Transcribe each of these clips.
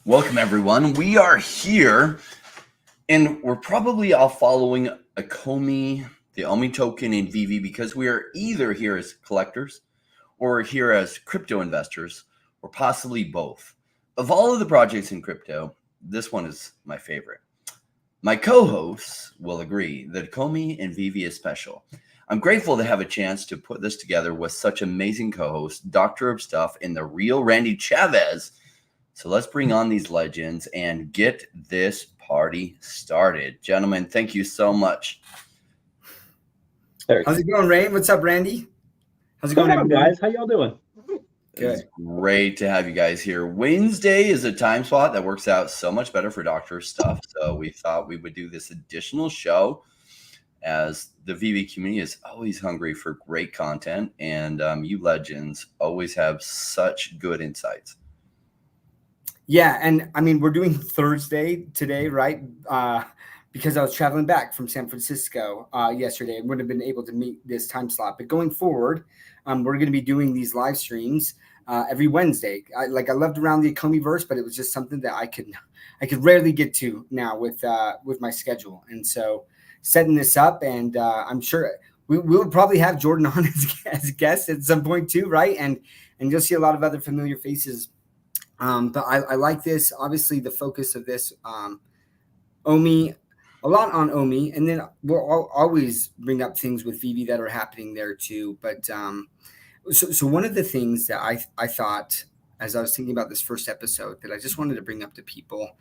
Welcome, everyone. We are here, and we're probably all following Ecomi, the Omi token, and VeVe because we are either here as collectors or here as crypto investors, or possibly both. Of all of the projects in crypto, this one is my favorite. My co-hosts will agree that Ecomi and VeVe is special. I'm grateful to have a chance to put this together with such amazing co-hosts, Doctor of Stuff and the real Randy Chavez. So let's bring on these legends and get this party started. Gentlemen, thank you so much. How's it going, Ray? What's up, Randy? How's it going, guys? How y'all doing? Good. It's great to have you guys here. Wednesday is a time slot that works out so much better for Doctor Stuff. So we thought we would do this additional show, as the VeVe community is always hungry for great content, and you legends always have such good insights. Yeah, and I mean, we're doing Thursday today, right? Because I was traveling back from San Francisco yesterday. I wouldn't have been able to meet this time slot. But going forward, we're going to be doing these live streams every Wednesday. I loved around the Ecomiverse, but it was just something that I could rarely get to now with my schedule. And so setting this up, and I'm sure we'll probably have Jordan on as guest at some point too, right? And you'll see a lot of other familiar faces. But I like this. Obviously, the focus of this, Omi, a lot on Omi, and then we'll always bring up things with VeVe that are happening there too. But so one of the things that I thought as I was thinking about this first episode that I just wanted to bring up to people,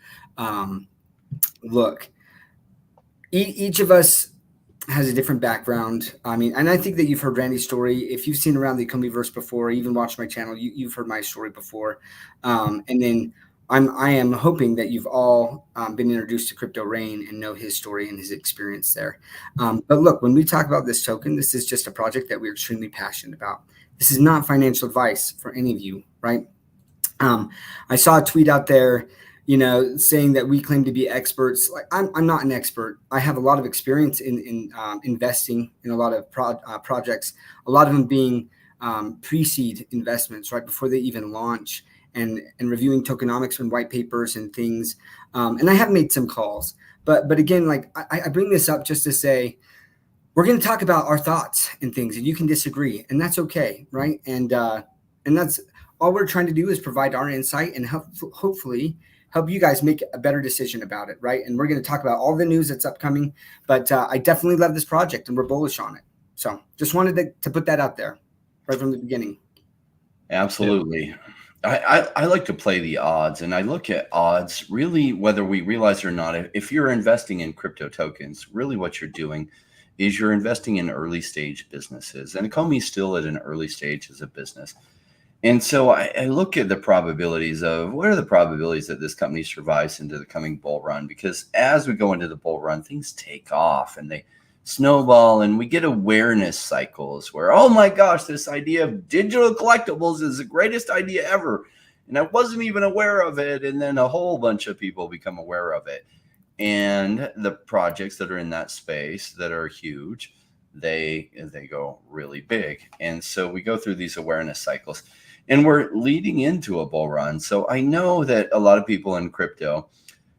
look, each of us has a different background. I mean, and I think that you've heard Randy's story. If you've seen around the Ecomiverse before, or even watched my channel, you've heard my story before. And then I am hoping that you've all been introduced to Crypto Rain and know his story and his experience there. But look, when we talk about this token, this is just a project that we're extremely passionate about. This is not financial advice for any of you, right? I saw a tweet out there, saying that we claim to be experts. Like I'm not an expert. I have a lot of experience in investing in a lot of projects, a lot of them being pre-seed investments, right before they even launch, and reviewing tokenomics and white papers and things. And I have made some calls, but again, like I bring this up just to say, we're going to talk about our thoughts and things, and you can disagree, and that's okay, right? And that's all we're trying to do is provide our insight and hopefully help you guys make a better decision about it, right? And we're going to talk about all the news that's upcoming, but I definitely love this project and we're bullish on it. So just wanted to put that out there right from the beginning. Absolutely. I like to play the odds, and I look at odds really, whether we realize it or not. If you're investing in crypto tokens, really what you're doing is you're investing in early stage businesses, and Ecomi is still at an early stage as a business. And so I look at the probabilities of what are the probabilities that this company survives into the coming bull run, because as we go into the bull run, things take off and they snowball, and we get awareness cycles where, oh my gosh, this idea of digital collectibles is the greatest idea ever. And I wasn't even aware of it. And then a whole bunch of people become aware of it. And the projects that are in that space that are huge, they go really big. And so we go through these awareness cycles. And we're leading into a bull run. So I know that a lot of people in crypto,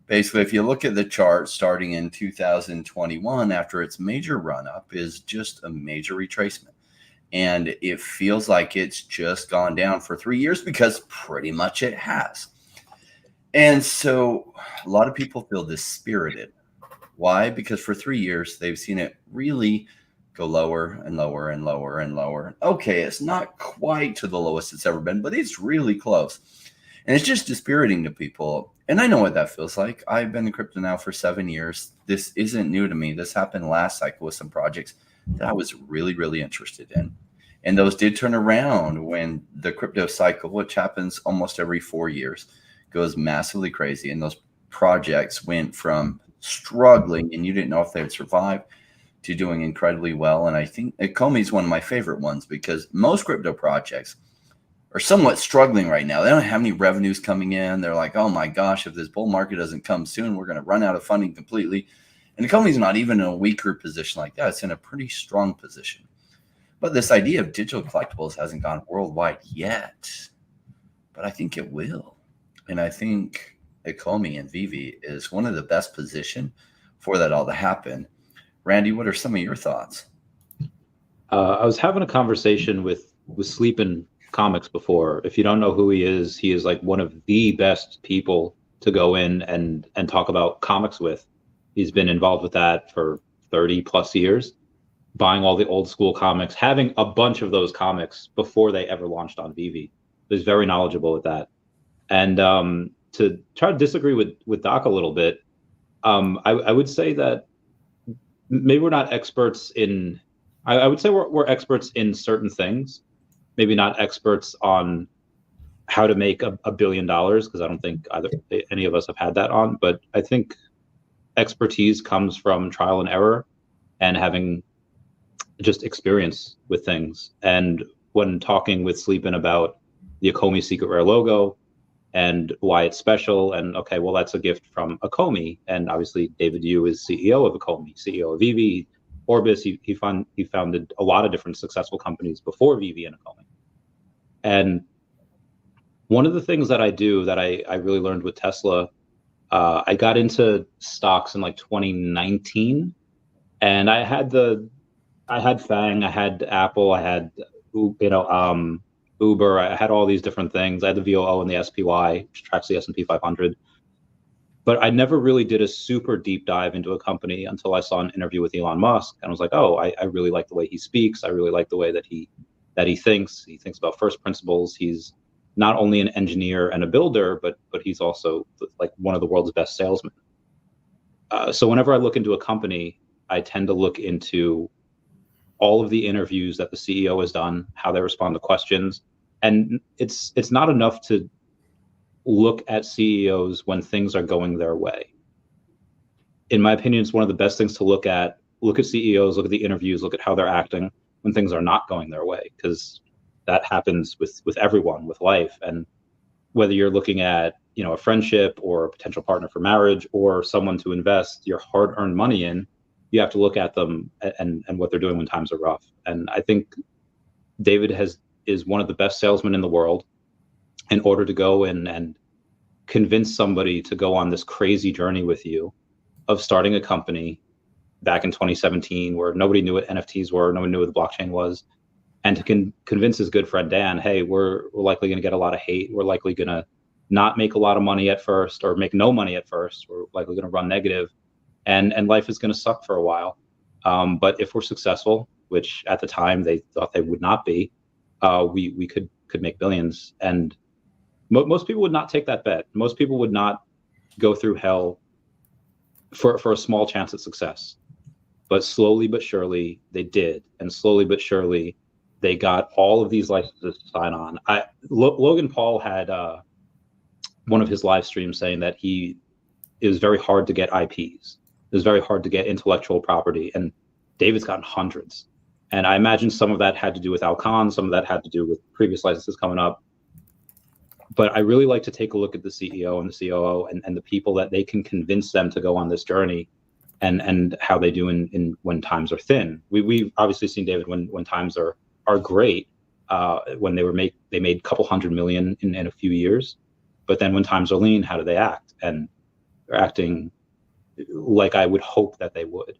basically, if you look at the chart starting in 2021, after its major run up, is just a major retracement. And it feels like it's just gone down for 3 years, because pretty much it has. And so a lot of people feel dispirited. Why? Because for 3 years, they've seen it really go lower and lower and lower and lower. Okay, it's not quite to the lowest it's ever been, but it's really close. And it's just dispiriting to people. And I know what that feels like. I've been in crypto now for 7 years. This isn't new to me. This happened last cycle with some projects that I was really, really interested in. And those did turn around when the crypto cycle, which happens almost every 4 years, goes massively crazy. And those projects went from struggling and you didn't know if they'd survive to doing incredibly well. And I think Ecomi is one of my favorite ones, because most crypto projects are somewhat struggling right now. They don't have any revenues coming in. They're like, oh my gosh, if this bull market doesn't come soon, we're going to run out of funding completely. And Ecomi is not even in a weaker position like that. It's in a pretty strong position. But this idea of digital collectibles hasn't gone worldwide yet, but I think it will. And I think Ecomi and VeVe is one of the best positioned for that all to happen. Randy, what are some of your thoughts? I was having a conversation with Sleepin Comics before. If you don't know who he is like one of the best people to go in and talk about comics with. He's been involved with that for 30 plus years, buying all the old school comics, having a bunch of those comics before they ever launched on VeVe. He's very knowledgeable with that. And to try to disagree with Doc a little bit, I would say that maybe we're not experts in. I would say we're experts in certain things, maybe not experts on how to make $1 billion, because I don't think either any of us have had that on. But I think expertise comes from trial and error and having just experience with things. And when talking with Sleepin about the Ecomi Secret Rare logo and why it's special, and okay, well, that's a gift from Ecomi, and obviously David Yu is CEO of Ecomi, CEO of VeVe, Orbis. He founded a lot of different successful companies before VeVe and Ecomi. And one of the things that I do that I really learned with Tesla, I got into stocks in like 2019, and I had FANG, I had Apple, I had Uber, I had all these different things. I had the VOO and the SPY, which tracks the S&P 500. But I never really did a super deep dive into a company until I saw an interview with Elon Musk, and I was like, oh, I really like the way he speaks. I really like the way that he thinks. He thinks about first principles. He's not only an engineer and a builder, but he's also like one of the world's best salesmen. So whenever I look into a company, I tend to look into all of the interviews that the CEO has done, how they respond to questions. And it's not enough to look at CEOs when things are going their way. In my opinion, it's one of the best things to look at. Look at CEOs, look at the interviews, look at how they're acting when things are not going their way, because that happens with everyone, with life. And whether you're looking at, a friendship or a potential partner for marriage or someone to invest your hard-earned money in, you have to look at them and what they're doing when times are rough. And I think David is one of the best salesmen in the world. In order to go in and convince somebody to go on this crazy journey with you of starting a company back in 2017 where nobody knew what NFTs were, nobody knew what the blockchain was, and to convince his good friend Dan, hey, we're likely going to get a lot of hate. We're likely going to not make a lot of money at first, or make no money at first. We're likely going to run negative. And life is going to suck for a while. But if we're successful, which at the time they thought they would not be, we could make billions. And most people would not take that bet. Most people would not go through hell for a small chance at success. But slowly but surely they did. And slowly but surely they got all of these licenses to sign on. Logan Paul had one of his live streams saying that it was very hard to get IPs. It was very hard to get intellectual property, and David's gotten hundreds. And I imagine some of that had to do with Alcon, some of that had to do with previous licenses coming up. But I really like to take a look at the CEO and the COO and the people that they can convince them to go on this journey, and how they do in when times are thin. We've obviously seen David when times are great, when they made a couple $100 million in a few years. But then when times are lean, how do they act? And they're acting like I would hope that they would.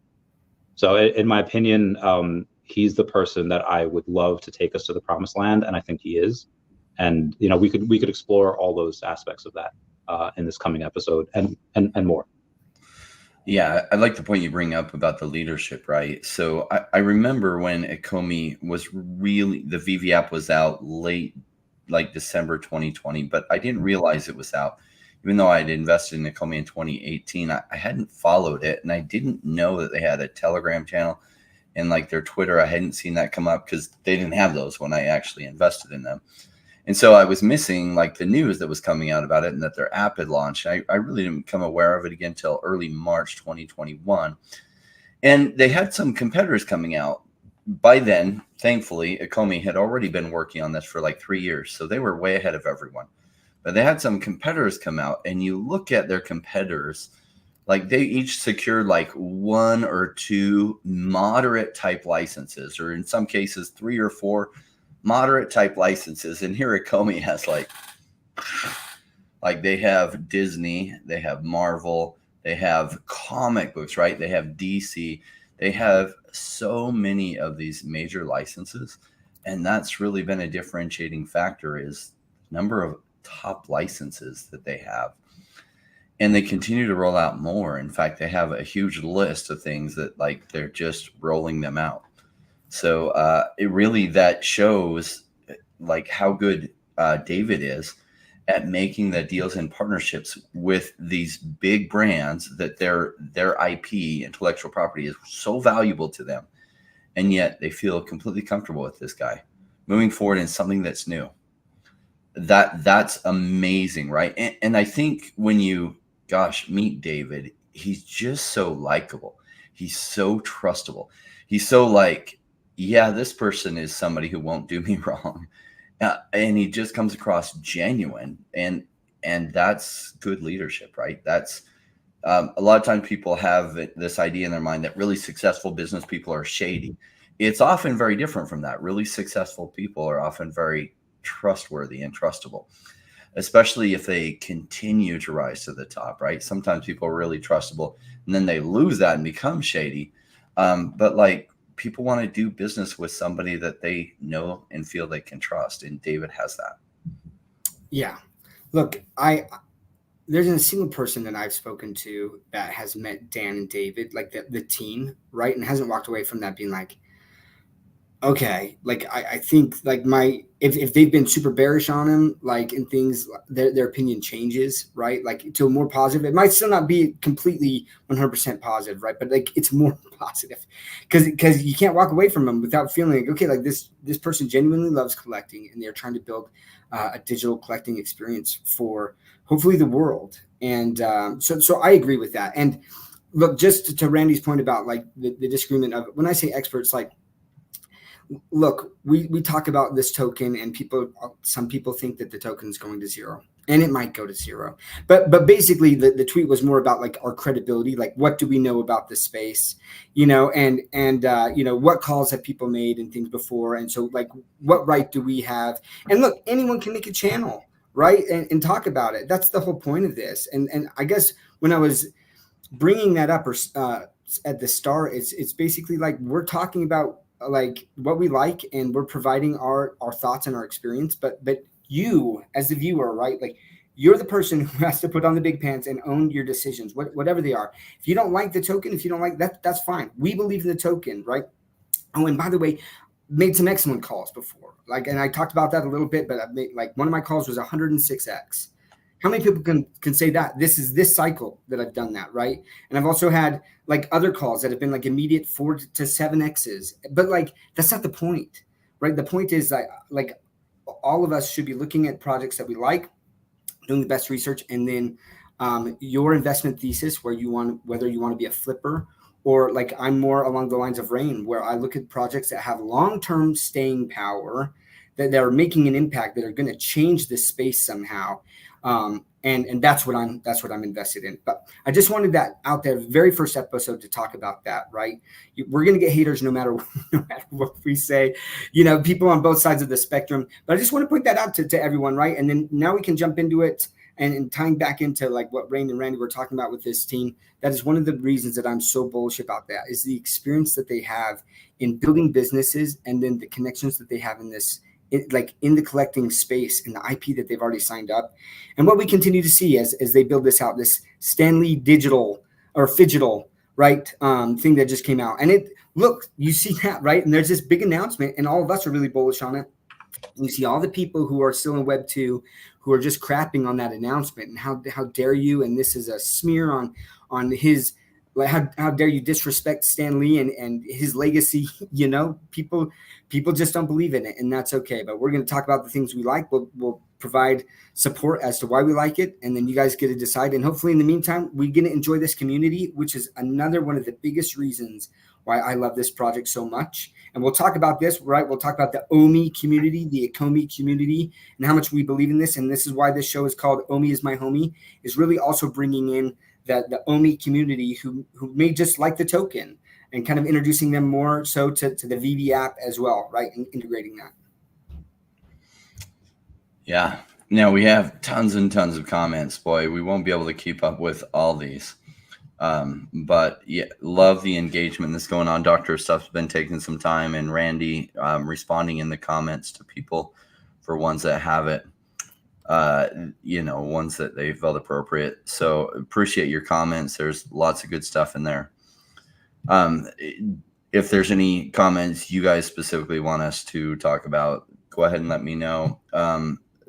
So in my opinion, he's the person that I would love to take us to the promised land, and I think he is. And we could explore all those aspects of that in this coming episode and more. Yeah, I like the point you bring up about the leadership, right? So I remember when Ecomi was really, the VeVe app was out late, like December 2020, but I didn't realize it was out. Even though I had invested in Ecomi in 2018, I hadn't followed it, and I didn't know that they had a Telegram channel, and like their Twitter, I hadn't seen that come up because they didn't have those when I actually invested in them. And so I was missing like the news that was coming out about it and that their app had launched. I really didn't become aware of it again until early March 2021. And they had some competitors coming out. By then, thankfully, Ecomi had already been working on this for like 3 years. So they were way ahead of everyone. But they had some competitors come out, and you look at their competitors, like they each secured like 1 or 2 moderate type licenses, or in some cases 3 or 4 moderate type licenses. And here Ecomi has like Like they have Disney, they have Marvel, they have comic books, right? They have DC. They have so many of these major licenses, and that's really been a differentiating factor is number of top licenses that they have. And they continue to roll out more. In fact, they have a huge list of things that like they're just rolling them out. So it really that shows like how good David is at making the deals and partnerships with these big brands that their IP, intellectual property, is so valuable to them, and yet they feel completely comfortable with this guy moving forward in something that's new. That's amazing, right? And I think when you, gosh, meet David, he's just so likable. He's so trustable. He's so like, yeah, this person is somebody who won't do me wrong. And he just comes across genuine, and that's good leadership, right? That's a lot of times people have this idea in their mind that really successful business people are shady. It's often very different from that. Really successful people are often very trustworthy and trustable, especially if they continue to rise to the top, right? Sometimes people are really trustable and then they lose that and become shady. But like people want to do business with somebody that they know and feel they can trust. And David has that. Yeah. Look, there's a single person that I've spoken to that has met Dan and David, like the team, right? And hasn't walked away from that being like, okay, like I think like if they've been super bearish on him, like in things, their opinion changes, right? Like to a more positive. It might still not be completely 100% positive, right? But like it's more positive because you can't walk away from them without feeling like, okay, like this person genuinely loves collecting and they're trying to build a digital collecting experience for hopefully the world. And so I agree with that. And look, just to Randy's point about like the disagreement of when I say experts, like, look, we talk about this token and some people think that the token is going to zero, and it might go to zero. But basically the tweet was more about like our credibility, like what do we know about this space, and what calls have people made and things before. And so like what right do we have? And look, anyone can make a channel, right? And talk about it. That's the whole point of this. And I guess when I was bringing that up at the start, it's basically like we're talking about like what we like and we're providing our thoughts and our experience, but you as the viewer, right, like you're the person who has to put on the big pants and own your decisions, whatever they are. If you don't like the token, if you don't like that, that's fine. We believe in the token, right? Oh, and by the way, made some excellent calls before, like, and I talked about that a little bit, but I've made, like, one of my calls was 106x. How many people can say that this is this cycle that I've done that, right? And I've also had like other calls that have been like immediate 4 to 7x's, but like that's not the point, right? The point is that like all of us should be looking at projects that we like, doing the best research, and then your investment thesis whether you want to be a flipper or like I'm more along the lines of Rain, where I look at projects that have long-term staying power, that are making an impact, that are going to change this space somehow. And that's what I'm invested in. But I just wanted that out there, very first episode, to talk about that, right? We're going to get haters no matter what we say, people on both sides of the spectrum. But I just want to point that out to everyone, right? And then now we can jump into it and tying back into like what Rain and Randy were talking about with this team. That is one of the reasons that I'm so bullish about that, is the experience that they have in building businesses, and then the connections that they have in this, like in the collecting space, and the IP that they've already signed up, and what we continue to see as they build this out, this Stanley digital or Phygital, right, thing that just came out. And you see that, right? And there's this big announcement, and all of us are really bullish on it. And you see all the people who are still in Web 2 who are just crapping on that announcement, and how dare you, and this is a smear on his, like, how dare you disrespect Stan Lee and his legacy. People just don't believe in it, and that's okay. But we're going to talk about the things we like. We'll provide support as to why we like it, and then you guys get to decide. And hopefully in the meantime, we're going to enjoy this community, which is another one of the biggest reasons why I love this project so much. And we'll talk about this, right? We'll talk about the Omi community, the Ecomi community, and how much we believe in this. And this is why this show is called Omi Is My Homie, is really also bringing in the Omi community who may just like the token, and kind of introducing them more so to the VeVe app as well, right? And integrating that. Yeah. Now we have tons and tons of comments, boy. We won't be able to keep up with all these. But yeah, love the engagement that's going on. Dr. Stuff's been taking some time, and Randy responding in the comments to people for ones that have it, ones that they felt appropriate. So appreciate your comments. There's lots of good stuff in there. If there's any comments you guys specifically want us to talk about, go ahead and let me know.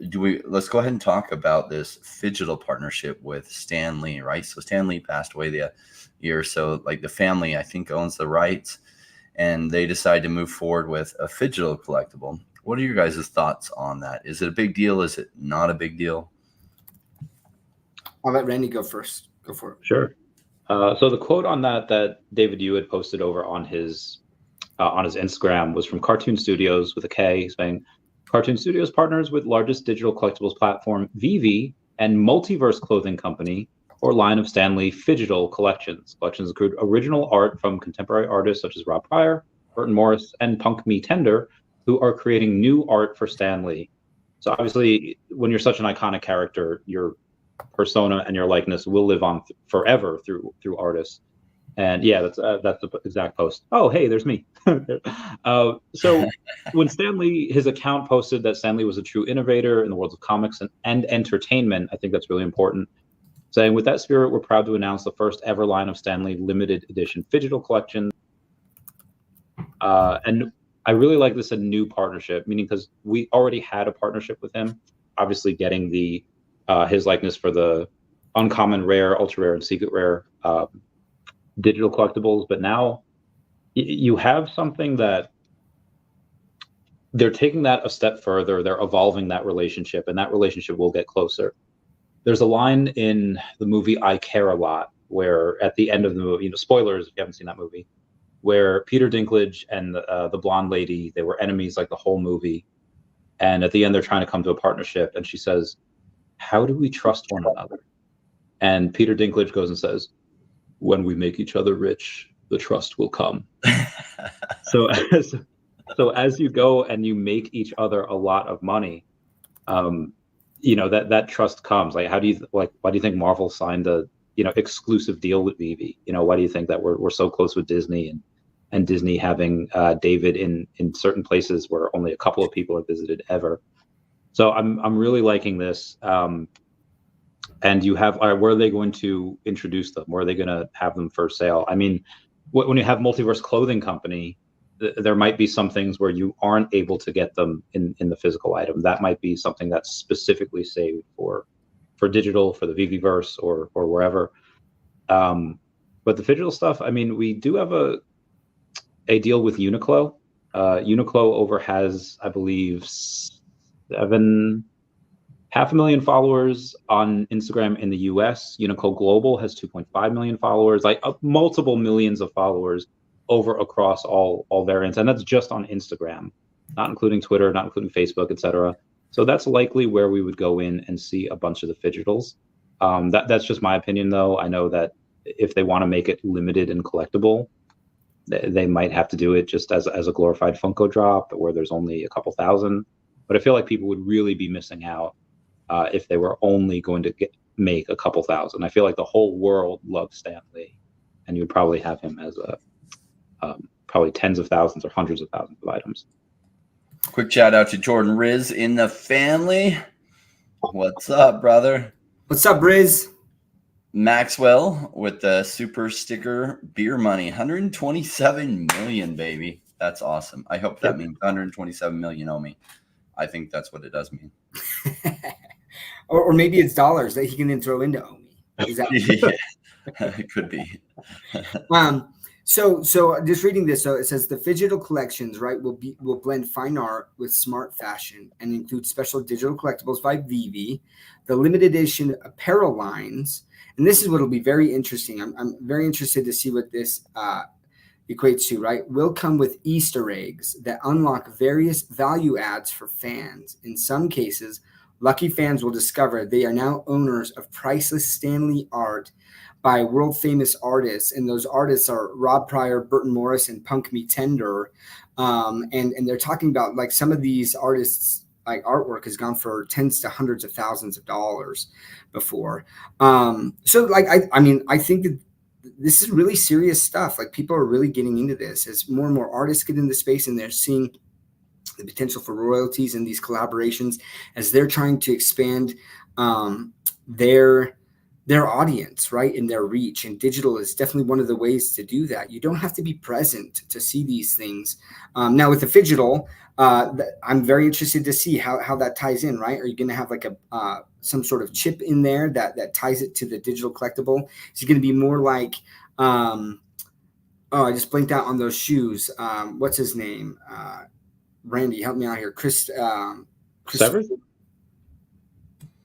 Let's go ahead and talk about this Phygital partnership with Stan Lee, right? So Stan Lee passed away the year. So like the family, I think, owns the rights, and they decide to move forward with a Phygital collectible. What are your guys' thoughts on that? Is it a big deal? Is it not a big deal? I'll let Randy go first. Go for it. Sure. So the quote on that David Yu had posted over on his Instagram was from Cartoon Studios with a K, saying, Cartoon Studios partners with largest digital collectibles platform VeVe and Multiverse clothing company or line of Stan Lee Phygital collections. Collections include original art from contemporary artists such as Rob Pryor, Burton Morris, and Punk Me Tender, who are creating new art for Stan Lee. So obviously, when you're such an iconic character, your persona and your likeness will live on forever through artists. And yeah, that's the exact post. Oh, hey, there's me. So when Stan Lee, his account posted that Stan Lee was a true innovator in the worlds of comics and entertainment, I think that's really important. Saying, with that spirit, we're proud to announce the first ever line of Stan Lee limited edition Phygital collection. And I really like this a new partnership, meaning because we already had a partnership with him, obviously getting the his likeness for the uncommon, rare, ultra rare, and secret rare digital collectibles, but now you have something that they're taking that a step further. They're evolving that relationship, and that relationship will get closer. There's a line in the movie I Care a Lot where at the end of the movie, spoilers if you haven't seen that movie, where Peter Dinklage and the blonde lady, they were enemies like the whole movie, and at the end they're trying to come to a partnership, and she says, how do we trust one another? And Peter Dinklage goes and says, when we make each other rich, the trust will come. So as you go and you make each other a lot of money, that trust comes. Like, why do you think Marvel signed a exclusive deal with VeVe? Why do you think that we're so close with Disney and Disney having David in certain places where only a couple of people have visited ever? So I'm really liking this. And you have, where are they going to introduce them? Where are they going to have them for sale? I mean, when you have Multiverse Clothing Company, there might be some things where you aren't able to get them in the physical item. That might be something that's specifically saved for digital, for the VeVeverse or wherever. But the Phygital stuff, I mean, we do have a deal with Uniqlo. Uniqlo has, I believe, 500,000 followers on Instagram in the US. Uniqlo Global has 2.5 million followers, like multiple millions of followers across all variants. And that's just on Instagram, not including Twitter, not including Facebook, etc. So that's likely where we would go in and see a bunch of the Phygitals. That's just my opinion, though. I know that if they want to make it limited and collectible, they might have to do it just as a glorified Funko drop where there's only a couple thousand. But I feel like people would really be missing out if they were only going to make a couple thousand. I feel like the whole world loves Stan Lee, and you'd probably have him as probably tens of thousands or hundreds of thousands of items. Quick shout out to Jordan Riz in the family. What's up, brother? What's up, Riz? Maxwell with the super sticker beer money, 127 million, baby. That's awesome. I hope that means 127 million Omi. I think that's what it does mean. or maybe it's dollars that he can then throw into Omi. Is that it could be. So just reading this, so it says the Phygital collections, right, will blend fine art with smart fashion and include special digital collectibles by VeVe, the limited edition apparel lines, and this is what will be very interesting. I'm very interested to see what this equates to, right? Will come with Easter eggs that unlock various value adds for fans. In some cases, lucky fans will discover they are now owners of priceless Stan Lee art by world famous artists, and those artists are Rob Pryor, Burton Morris, and Punk Me Tender. And they're talking about like some of these artists like artwork has gone for tens to hundreds of thousands of dollars before. So like, I mean, I think that this is really serious stuff. Like people are really getting into this as more and more artists get into space, and they're seeing the potential for royalties in these collaborations as they're trying to expand their audience, right, and their reach. And digital is definitely one of the ways to do that. You don't have to be present to see these things. Now with the Phygital, I'm very interested to see how that ties in, right? Are you going to have like a some sort of chip in there that ties it to the digital collectible? Is it going to be more like oh, I just blinked out on those shoes. What's his name? Randy, help me out here. Chris Chavez?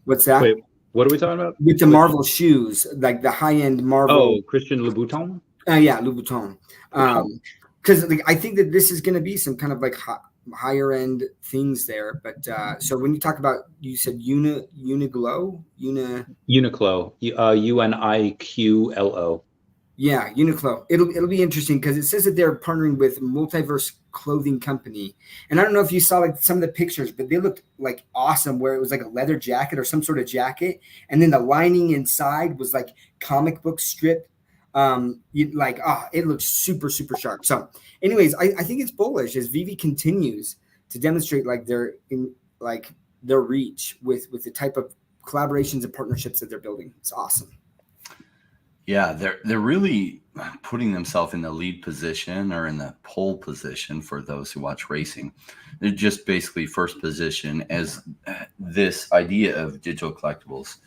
What's that? Wait, what are we talking about? With the Marvel shoes, like the high-end Marvel. Oh, Christian Louboutin? Yeah, Louboutin. Because like, I think that this is going to be some kind of like higher end things there. But so when you talk about, you said Uniqlo? Uniqlo, Uniqlo. Yeah, Uniqlo. It'll be interesting because it says that they're partnering with Multiverse Clothing Company, and I don't know if you saw like some of the pictures, but they looked like awesome. Where it was like a leather jacket or some sort of jacket, and then the lining inside was like comic book strip. It looks super sharp. So, anyways, I think it's bullish as VeVe continues to demonstrate like their reach with the type of collaborations and partnerships that they're building. It's awesome. Yeah, they're really putting themselves in the lead position or in the pole position for those who watch racing. They're just basically first position as this idea of digital collectibles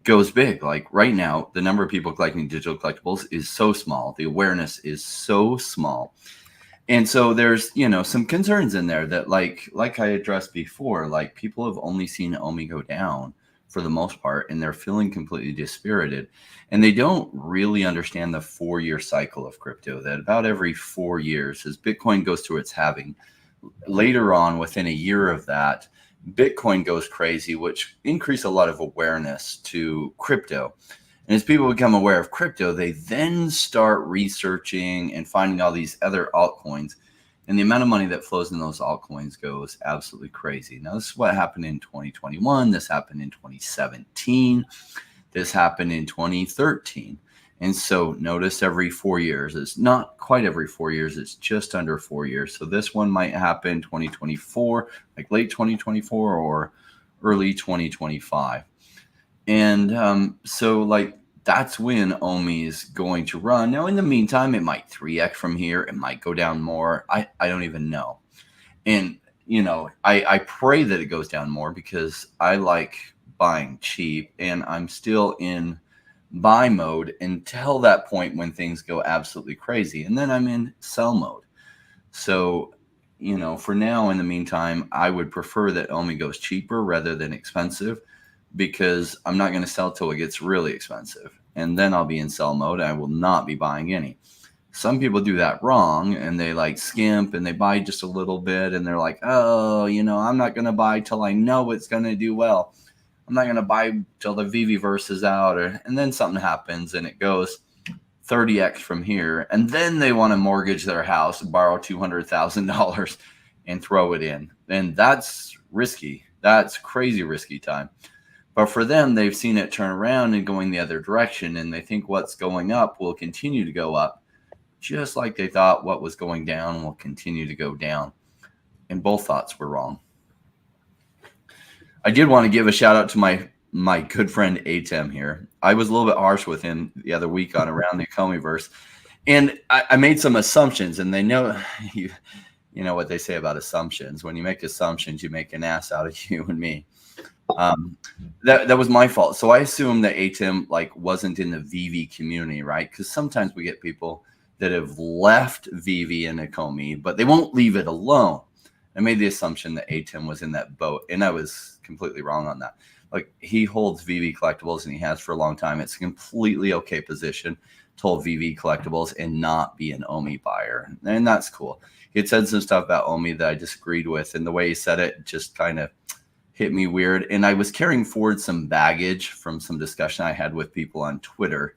goes big. Like right now, the number of people collecting digital collectibles is so small. The awareness is so small. And so there's, some concerns in there that like I addressed before, like people have only seen Omi go down for the most part, and they're feeling completely dispirited. And they don't really understand the 4-year cycle of crypto, that about every 4 years, as Bitcoin goes through its halving, later on, within a year of that, Bitcoin goes crazy, which increase a lot of awareness to crypto. And as people become aware of crypto, they then start researching and finding all these other altcoins. And the amount of money that flows in those altcoins goes absolutely crazy. Now, this is what happened in 2021. This happened in 2017. This happened in 2013. And so notice every 4 years. It's not quite every 4 years. It's just under 4 years. So this one might happen 2024, like late 2024 or early 2025. And so like that's when Omi is going to run. Now, in the meantime, it might 3x from here. It might go down more. I don't even know. And, I pray that it goes down more because I like buying cheap, and I'm still in buy mode until that point when things go absolutely crazy. And then I'm in sell mode. So, for now, in the meantime, I would prefer that Omi goes cheaper rather than expensive, because I'm not going to sell till it gets really expensive. And then I'll be in sell mode. I will not be buying any. Some people do that wrong, and they like skimp and they buy just a little bit. And they're like, oh, I'm not going to buy till I know it's going to do well. I'm not going to buy till the VeVe verse is out. And then something happens and it goes 30x from here. And then they want to mortgage their house and borrow $200,000 and throw it in. And that's risky. That's crazy risky time. But for them, they've seen it turn around and going the other direction, and they think what's going up will continue to go up, just like they thought what was going down will continue to go down. And both thoughts were wrong. I did want to give a shout out to my good friend Atem here. I was a little bit harsh with him the other week on Around the Ecomiverse, and I made some assumptions, and they know you know what they say about assumptions. When you make assumptions, you make an ass out of you and me. That was my fault. So I assumed that Atem wasn't in the VeVe community, right? Because sometimes we get people that have left VeVe and Ecomi, but they won't leave it alone. I made the assumption that Atem was in that boat, and I was completely wrong on that. Like, he holds VeVe collectibles, and he has for a long time. It's a completely okay position to hold VeVe collectibles and not be an Omi buyer, and that's cool. He had said some stuff about Omi that I disagreed with, and the way he said it just kind of hit me weird. And I was carrying forward some baggage from some discussion I had with people on Twitter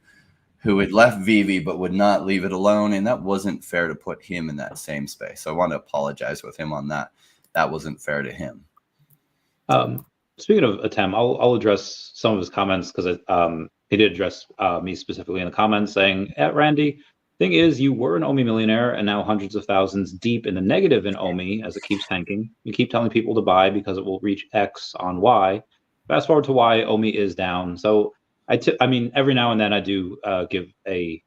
who had left VeVe but would not leave it alone, and that wasn't fair to put him in that same space. So I want to apologize with him on that. That wasn't fair to him. Speaking of Atem, I'll address some of his comments because he did address me specifically in the comments, saying, "At Randy, thing is, you were an Omi millionaire and now hundreds of thousands deep in the negative in Omi as it keeps tanking. You keep telling people to buy because it will reach X on Y. Fast forward to Y, Omi is down. So I mean, every now and then I do give a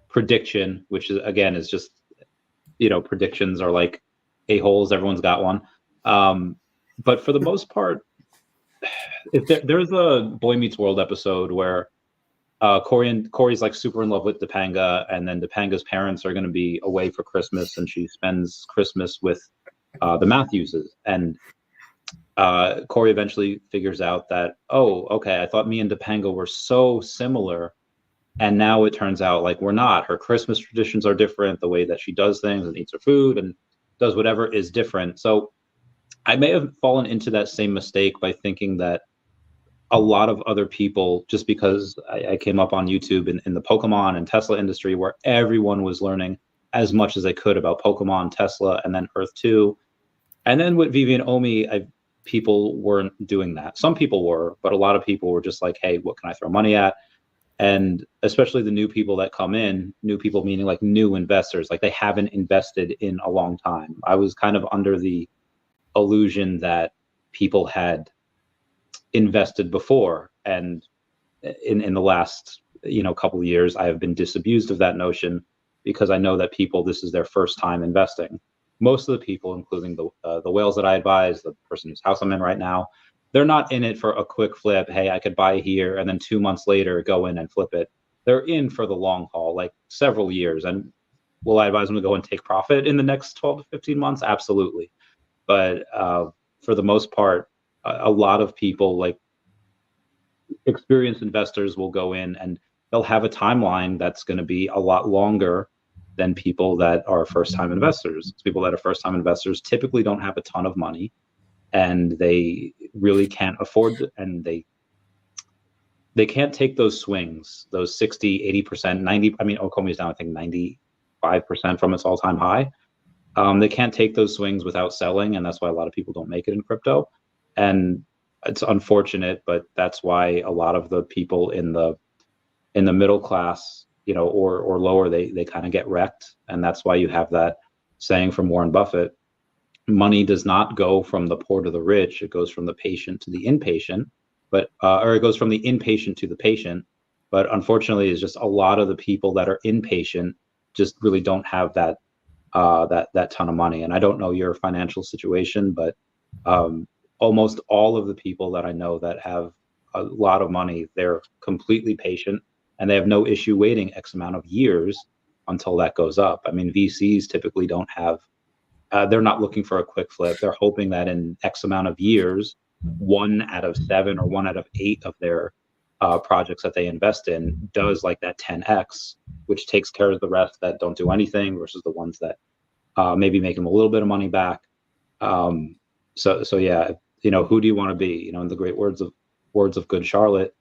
prediction, which is again is just predictions are like a-holes. Everyone's got one. But for the most part, if there's a Boy Meets World episode where Corey's like super in love with Topanga, and then Topanga's parents are going to be away for Christmas, and she spends Christmas with the Matthewses, and Corey eventually figures out that, oh, okay, I thought me and Topanga were so similar, and now it turns out like we're not. Her Christmas traditions are different. The way that she does things and eats her food and does whatever is different. So I may have fallen into that same mistake by thinking that a lot of other people, just because I came up on YouTube in the Pokemon and Tesla industry where everyone was learning as much as they could about Pokemon, Tesla, and then Earth 2. And then with VeVe and Omi, people weren't doing that. Some people were, but a lot of people were just like, hey, what can I throw money at? And especially the new people that come in, new people meaning like new investors, like they haven't invested in a long time. I was kind of under the illusion that people had invested before, and in the last couple of years I have been disabused of that notion, because I know that people, this is their first time investing. Most of the people, including the whales that I advise, the person whose house I'm in right now, they're not in it for a quick flip. Hey, I could buy here and then 2 months later go in and flip it. They're in for the long haul, like several years. And will I advise them to go and take profit in the next 12 to 15 months? Absolutely. But for the most part, a lot of people, like experienced investors, will go in and they'll have a timeline that's going to be a lot longer than people that are first-time investors. People that are first-time investors typically don't have a ton of money, and they really can't afford to, and they can't take those swings, those 60, 80%, 90. I mean, Ecomi is down, I think 95% from its all-time high. They can't take those swings without selling, and that's why a lot of people don't make it in crypto. And it's unfortunate, but that's why a lot of the people in the middle class, or lower, they kind of get wrecked. And that's why you have that saying from Warren Buffett: money does not go from the poor to the rich; it goes from the patient to the inpatient. Or it goes from the inpatient to the patient. But unfortunately, it's just a lot of the people that are inpatient just really don't have that ton of money. And I don't know your financial situation, but almost all of the people that I know that have a lot of money, they're completely patient, and they have no issue waiting X amount of years until that goes up. I mean, VCs typically don't have, they're not looking for a quick flip. They're hoping that in X amount of years, 1 out of 7 or 1 out of 8 of their projects that they invest in does like that 10x, which takes care of the rest that don't do anything, versus the ones that maybe make them a little bit of money back. So yeah, who do you want to be? In the great words of Good Charlotte,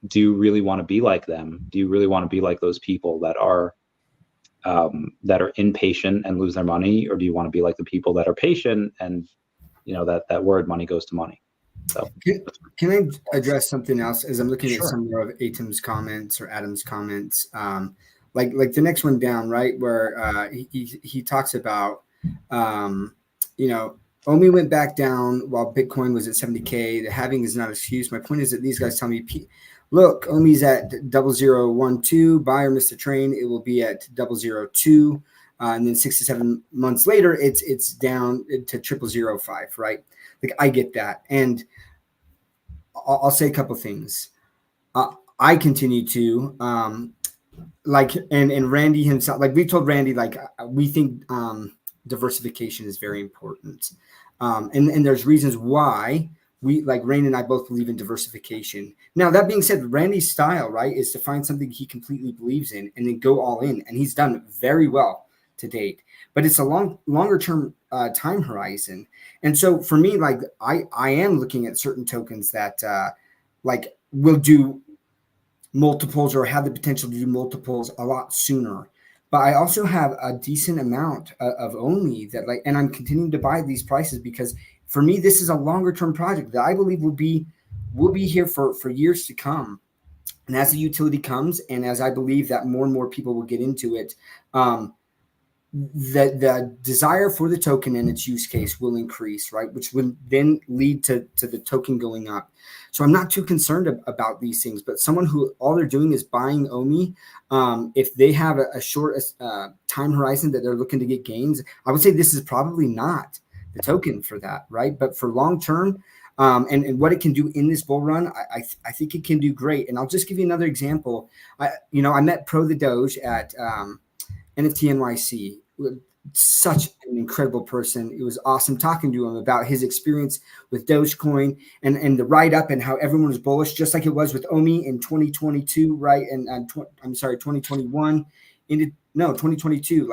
do you really want to be like them? Do you really want to be like those people that are impatient and lose their money, or do you want to be like the people that are patient and that word money goes to money? So can I address something else as I'm looking Sure. at some of Atom's comments or Adam's comments? Like the next one down, right, where he talks about Omi went back down while Bitcoin was at 70K. The halving is not an excuse. My point is that these guys tell me, look, Omi's at 0012. Buy or miss the train. It will be at 002. And then 6 to 7 months later, it's down to 0005, right? Like, I get that. And I'll say a couple things. I continue to, and Randy himself, like we told Randy, like we think diversification is very important. And there's reasons why we, like Rain and I both believe in diversification. Now, that being said, Randy's style, right, is to find something he completely believes in and then go all in. And he's done very well to date, but it's a longer term time horizon. And so for me, like I am looking at certain tokens that like will do multiples or have the potential to do multiples a lot sooner. But I also have a decent amount of Omi that, like, and I'm continuing to buy these prices because for me, this is a longer term project that I believe will be here for years to come. And as the utility comes, and as I believe that more and more people will get into it, the desire for the token and its use case will increase, right? Which would then lead to the token going up. So I'm not too concerned about these things, but someone who all they're doing is buying Omi, if they have a short time horizon that they're looking to get gains, I would say this is probably not the token for that, right? But for long term, and what it can do in this bull run, I think it can do great. And I'll just give you another example. I met Pro the Doge at NFT NYC. Such an incredible person. It was awesome talking to him about his experience with Dogecoin and the write up and how everyone was bullish, just like it was with Omi in 2022, right? And 2021 into 2022,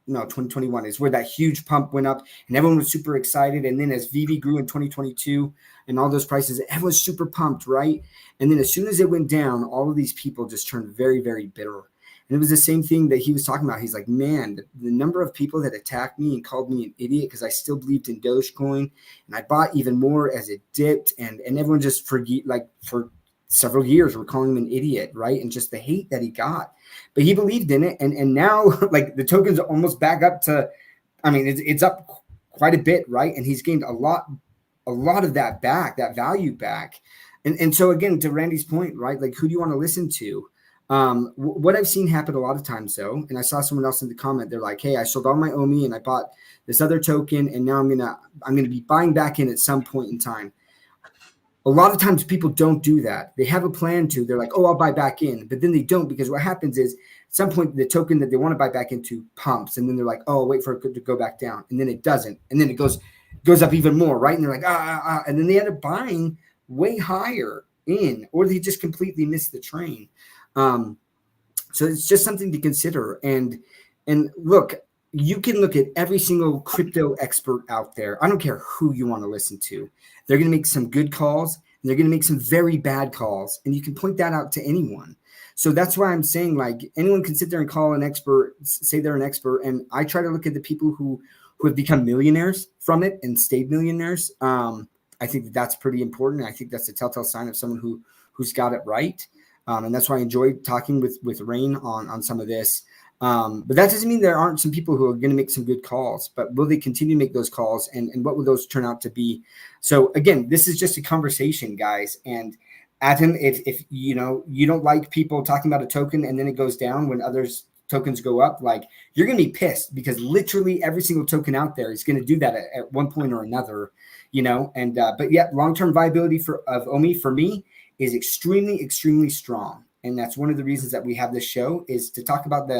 2021 is where that huge pump went up and everyone was super excited. And then as VeVe grew in 2022 and all those prices, everyone was super pumped, right? And then as soon as it went down, all of these people just turned very, very bitter. And it was the same thing that he was talking about. He's like, man, the number of people that attacked me and called me an idiot because I still believed in Dogecoin. And I bought even more as it dipped. And everyone just for several years were calling him an idiot, right? And just the hate that he got. But he believed in it. And now like the token's almost back up to, it's up quite a bit, right? And he's gained a lot of that back, that value back. And so again, to Randy's point, right? Like who do you want to listen to? What I've seen happen a lot of times though, and I saw someone else in the comment, they're like, hey, I sold all my Omi and I bought this other token and now I'm going to be buying back in at some point in time. A lot of times people don't do that. They have a plan to, they're like, oh, I'll buy back in, but then they don't, because what happens is at some point the token that they want to buy back into pumps. And then they're like, oh, I'll wait for it to go back down. And then it doesn't. And then it goes up even more. Right. And they're like, and then they end up buying way higher in, or they just completely miss the train. So it's just something to consider. And look, you can look at every single crypto expert out there. I don't care who you want to listen to. They're going to make some good calls and they're going to make some very bad calls. And you can point that out to anyone. So that's why I'm saying like anyone can sit there and call an expert, say they're an expert. And I try to look at the people who have become millionaires from it and stayed millionaires. I think that's pretty important. I think that's a telltale sign of someone who's got it right. And that's why I enjoyed talking with Rain on some of this. But that doesn't mean there aren't some people who are going to make some good calls, but will they continue to make those calls and what will those turn out to be? So again, this is just a conversation, guys. And Adam, if you don't like people talking about a token and then it goes down when others tokens go up, like you're going to be pissed because literally every single token out there is going to do that at one point or another, but yeah, long-term viability of Omi for me is extremely, extremely strong. And that's one of the reasons that we have this show, is to talk about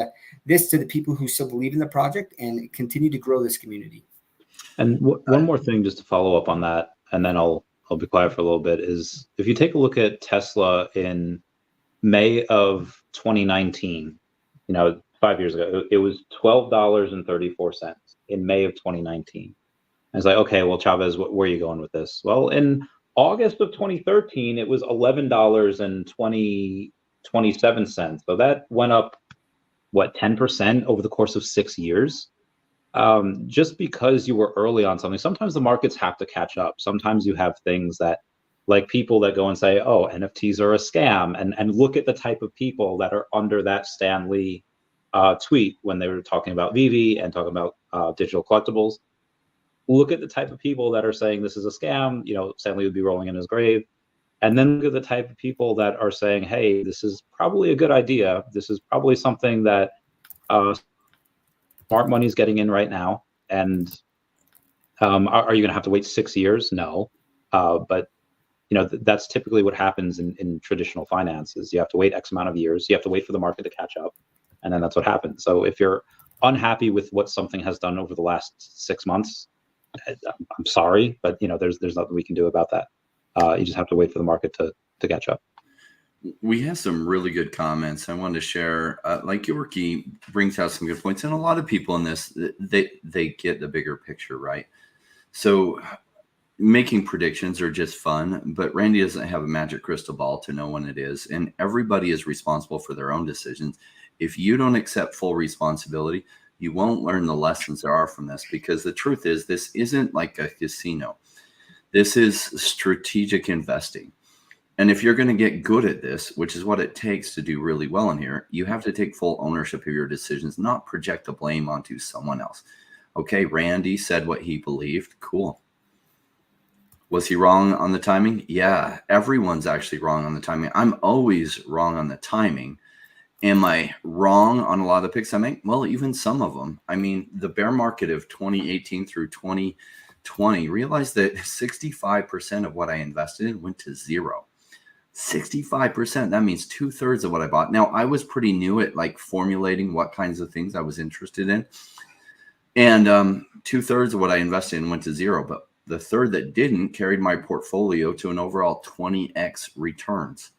this to the people who still believe in the project and continue to grow this community. And one more thing, just to follow up on that, and then I'll be quiet for a little bit, is if you take a look at Tesla in May of 2019, 5 years ago, it was $12.34 in May of 2019. I was like, okay, well, Chavez, where are you going with this? Well, in August of 2013, it was $11.27. So that went up, 10% over the course of 6 years? Just because you were early on something, sometimes the markets have to catch up. Sometimes you have things that, like people that go and say, oh, NFTs are a scam, and look at the type of people that are under that Stan Lee tweet when they were talking about VeVe and talking about digital collectibles. Look at the type of people that are saying this is a scam, Stan Lee would be rolling in his grave. And then look at the type of people that are saying, hey, this is probably a good idea. This is probably something that smart money is getting in right now. And are you going to have to wait 6 years? No. But that's typically what happens in traditional finances. You have to wait X amount of years. You have to wait for the market to catch up. And then that's what happens. So if you're unhappy with what something has done over the last 6 months, I'm sorry, but there's nothing we can do about that. You just have to wait for the market to catch up. We have some really good comments I wanted to share. Like Yorkie brings out some good points, and a lot of people in this, they get the bigger picture, right? So making predictions are just fun, but Randy doesn't have a magic crystal ball to know when it is, and everybody is responsible for their own decisions. If you don't accept full responsibility, you won't learn the lessons there are from this, because the truth is this isn't like a casino. This is strategic investing. And if you're going to get good at this, which is what it takes to do really well in here, you have to take full ownership of your decisions, not project the blame onto someone else. Okay, Randy said what he believed. Cool. Was he wrong on the timing? Yeah, everyone's actually wrong on the timing. I'm always wrong on the timing. Am I wrong on a lot of the picks I make? Well, even some of them. I mean, the bear market of 2018 through 2020, realized that 65% of what I invested in went to zero. 65%. That means 2/3 of what I bought. Now, I was pretty new at like formulating what kinds of things I was interested in. And 2/3 of what I invested in went to zero. But the third that didn't carried my portfolio to an overall 20x returns.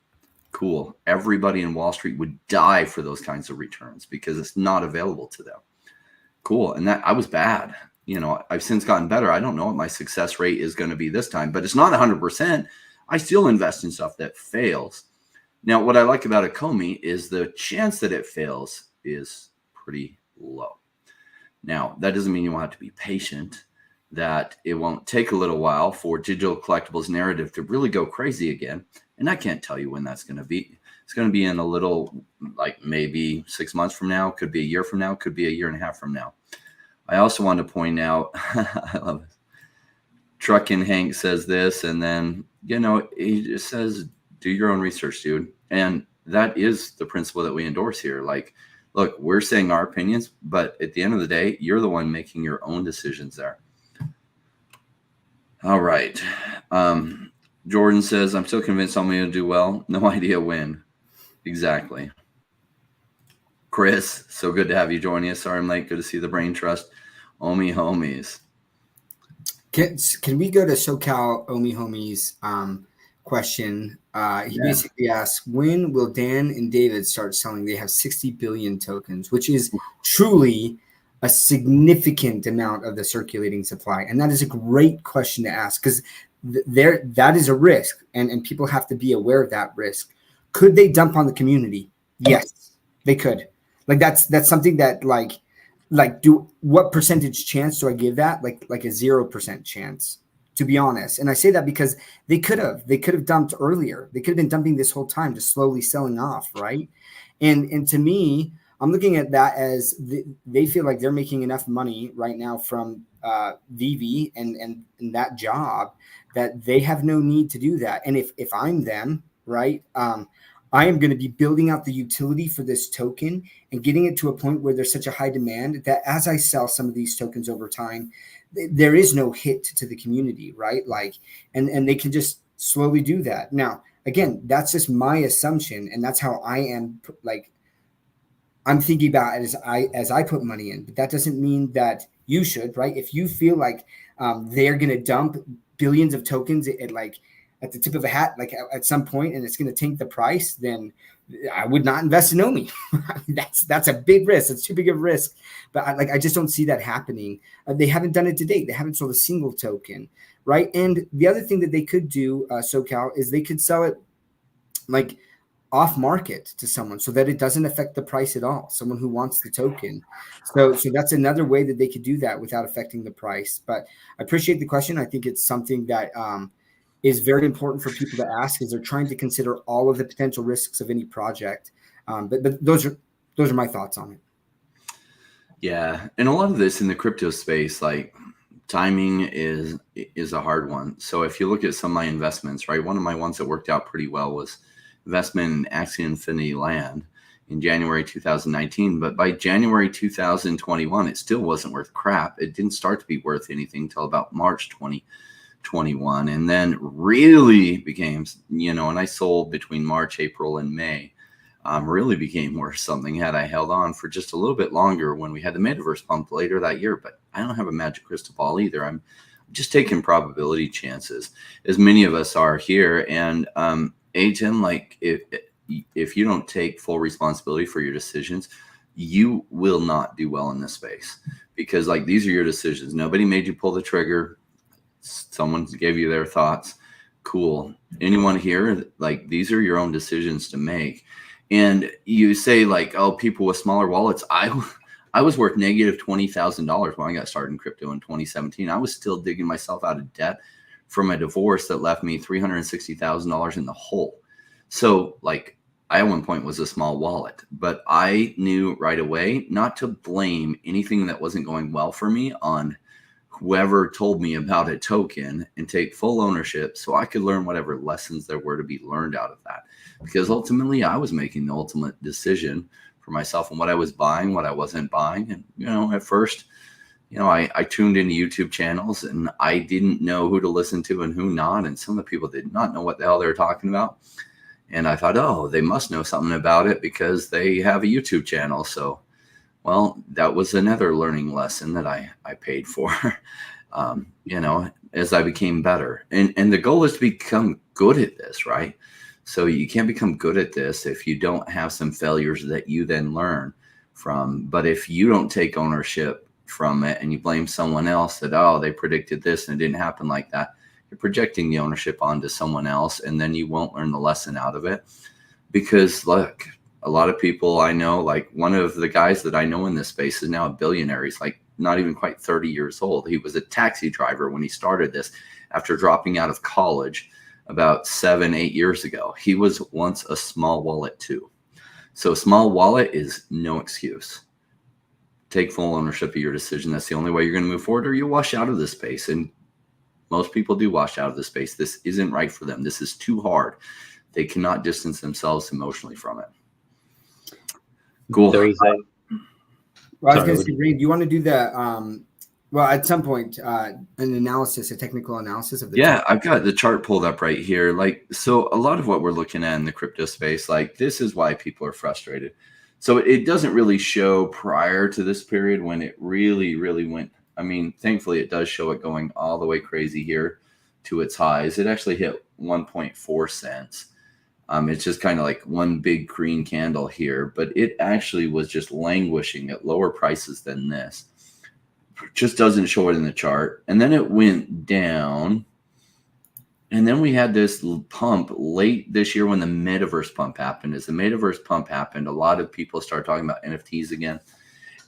Cool. Everybody in Wall Street would die for those kinds of returns because it's not available to them. Cool. And that I was bad. You know, I've since gotten better. I don't know what my success rate is going to be this time, but it's not 100%. I still invest in stuff that fails. Now, what I like about Ecomi is the chance that it fails is pretty low. Now, that doesn't mean you won't have to be patient, that it won't take a little while for digital collectibles narrative to really go crazy again. And I can't tell you when that's going to be. It's going to be in a little, like maybe 6 months from now, could be a year from now, could be a year and a half from now. I also want to point out, I love it. Truckin' Hank says this, and then, you know, he just says, do your own research, dude. And that is the principle that we endorse here. Like, look, we're saying our opinions, but at the end of the day, you're the one making your own decisions there. All right. Jordan says, I'm still convinced I'm going to do well. No idea when. Exactly. Chris, so good to have you joining us. Sorry I'm late. Good to see the Brain Trust. Omi Homies. Can we go to SoCal Omi Homies question? He basically asks, when will Dan and David start selling? They have 60 billion tokens, which is truly a significant amount of the circulating supply. And that is a great question to ask, because that is a risk, and people have to be aware of that risk. Could they dump on the community? Yes, they could. Like that's something that like what percentage chance do I give that? Like a 0% chance, to be honest. And I say that because they could have dumped earlier. They could have been dumping this whole time, just slowly selling off, right? And to me, I'm looking at that as they feel like they're making enough money right now from VeVe and that job that they have no need to do that. And if I'm them, right, I am going to be building out the utility for this token and getting it to a point where there's such a high demand that as I sell some of these tokens over time, there is no hit to the community, right? Like, and they can just slowly do that. Now, again, that's just my assumption, and that's how I am, like, I'm thinking about it as I put money in, but that doesn't mean that you should, right? If you feel like they're going to dump billions of tokens at the tip of a hat, like at some point, and it's going to tank the price, then I would not invest in Omi. That's a big risk. It's too big of a risk. But I just don't see that happening. They haven't done it to date. They haven't sold a single token, right? And the other thing that they could do, SoCal, is they could sell it like off market to someone so that it doesn't affect the price at all. Someone who wants the token. So that's another way that they could do that without affecting the price. But I appreciate the question. I think it's something that is very important for people to ask, as they're trying to consider all of the potential risks of any project. But those are my thoughts on it. Yeah. And a lot of this in the crypto space, like timing is a hard one. So if you look at some of my investments, right, one of my ones that worked out pretty well was investment in Axie Infinity Land in January 2019. But by January 2021, it still wasn't worth crap. It didn't start to be worth anything until about March 2021, and then really became, and I sold between March, April, and May. Really became worth something had I held on for just a little bit longer when we had the metaverse pump later that year. But I don't have a magic crystal ball either. I'm just taking probability chances, as many of us are here. And Agent, like if you don't take full responsibility for your decisions, you will not do well in this space, because like these are your decisions. Nobody made you pull the trigger. Someone gave you their thoughts. Cool. Anyone here, like these are your own decisions to make. And you say like, oh, people with smaller wallets. I was worth negative $20,000 when I got started in crypto in 2017. I was still digging myself out of debt, from a divorce that left me $360,000 in the hole. So like, I at one point was a small wallet, but I knew right away not to blame anything that wasn't going well for me on whoever told me about a token, and take full ownership so I could learn whatever lessons there were to be learned out of that. Because ultimately I was making the ultimate decision for myself on what I was buying, what I wasn't buying. And, at first, I tuned into YouTube channels and I didn't know who to listen to and who not. And some of the people did not know what the hell they were talking about. And I thought, oh, they must know something about it because they have a YouTube channel. So, well, that was another learning lesson that I paid for, as I became better. And the goal is to become good at this, right? So you can't become good at this if you don't have some failures that you then learn from. But if you don't take ownership from it and you blame someone else that, oh, they predicted this and it didn't happen like that, you're projecting the ownership onto someone else, and then you won't learn the lesson out of it. Because look, a lot of people I know, like one of the guys that I know in this space is now a billionaire. He's like not even quite 30 years old. He was a taxi driver when he started this after dropping out of college about 7-8 years ago. He was once a small wallet too. So small wallet is no excuse. Take full ownership of your decision. That's the only way you're going to move forward, or you'll wash out of this space. And most people do wash out of this space. This isn't right for them. This is too hard. They cannot distance themselves emotionally from it. Cool. Well, I was going to say, Ray, do you want to do the, at some point, an analysis, a technical analysis of the chart? I've got the chart pulled up right here. So a lot of what we're looking at in the crypto space, this is why people are frustrated. So it doesn't really show prior to this period when it really, really went. I mean, thankfully, it does show it going all the way crazy here to its highs. It actually hit 1.4 cents. It's just kind of like one big green candle here, but it actually was just languishing at lower prices than this. It just doesn't show it in the chart. And then it went down. And then we had this pump late this year when the metaverse pump happened. As the metaverse pump happened, a lot of people started talking about NFTs again.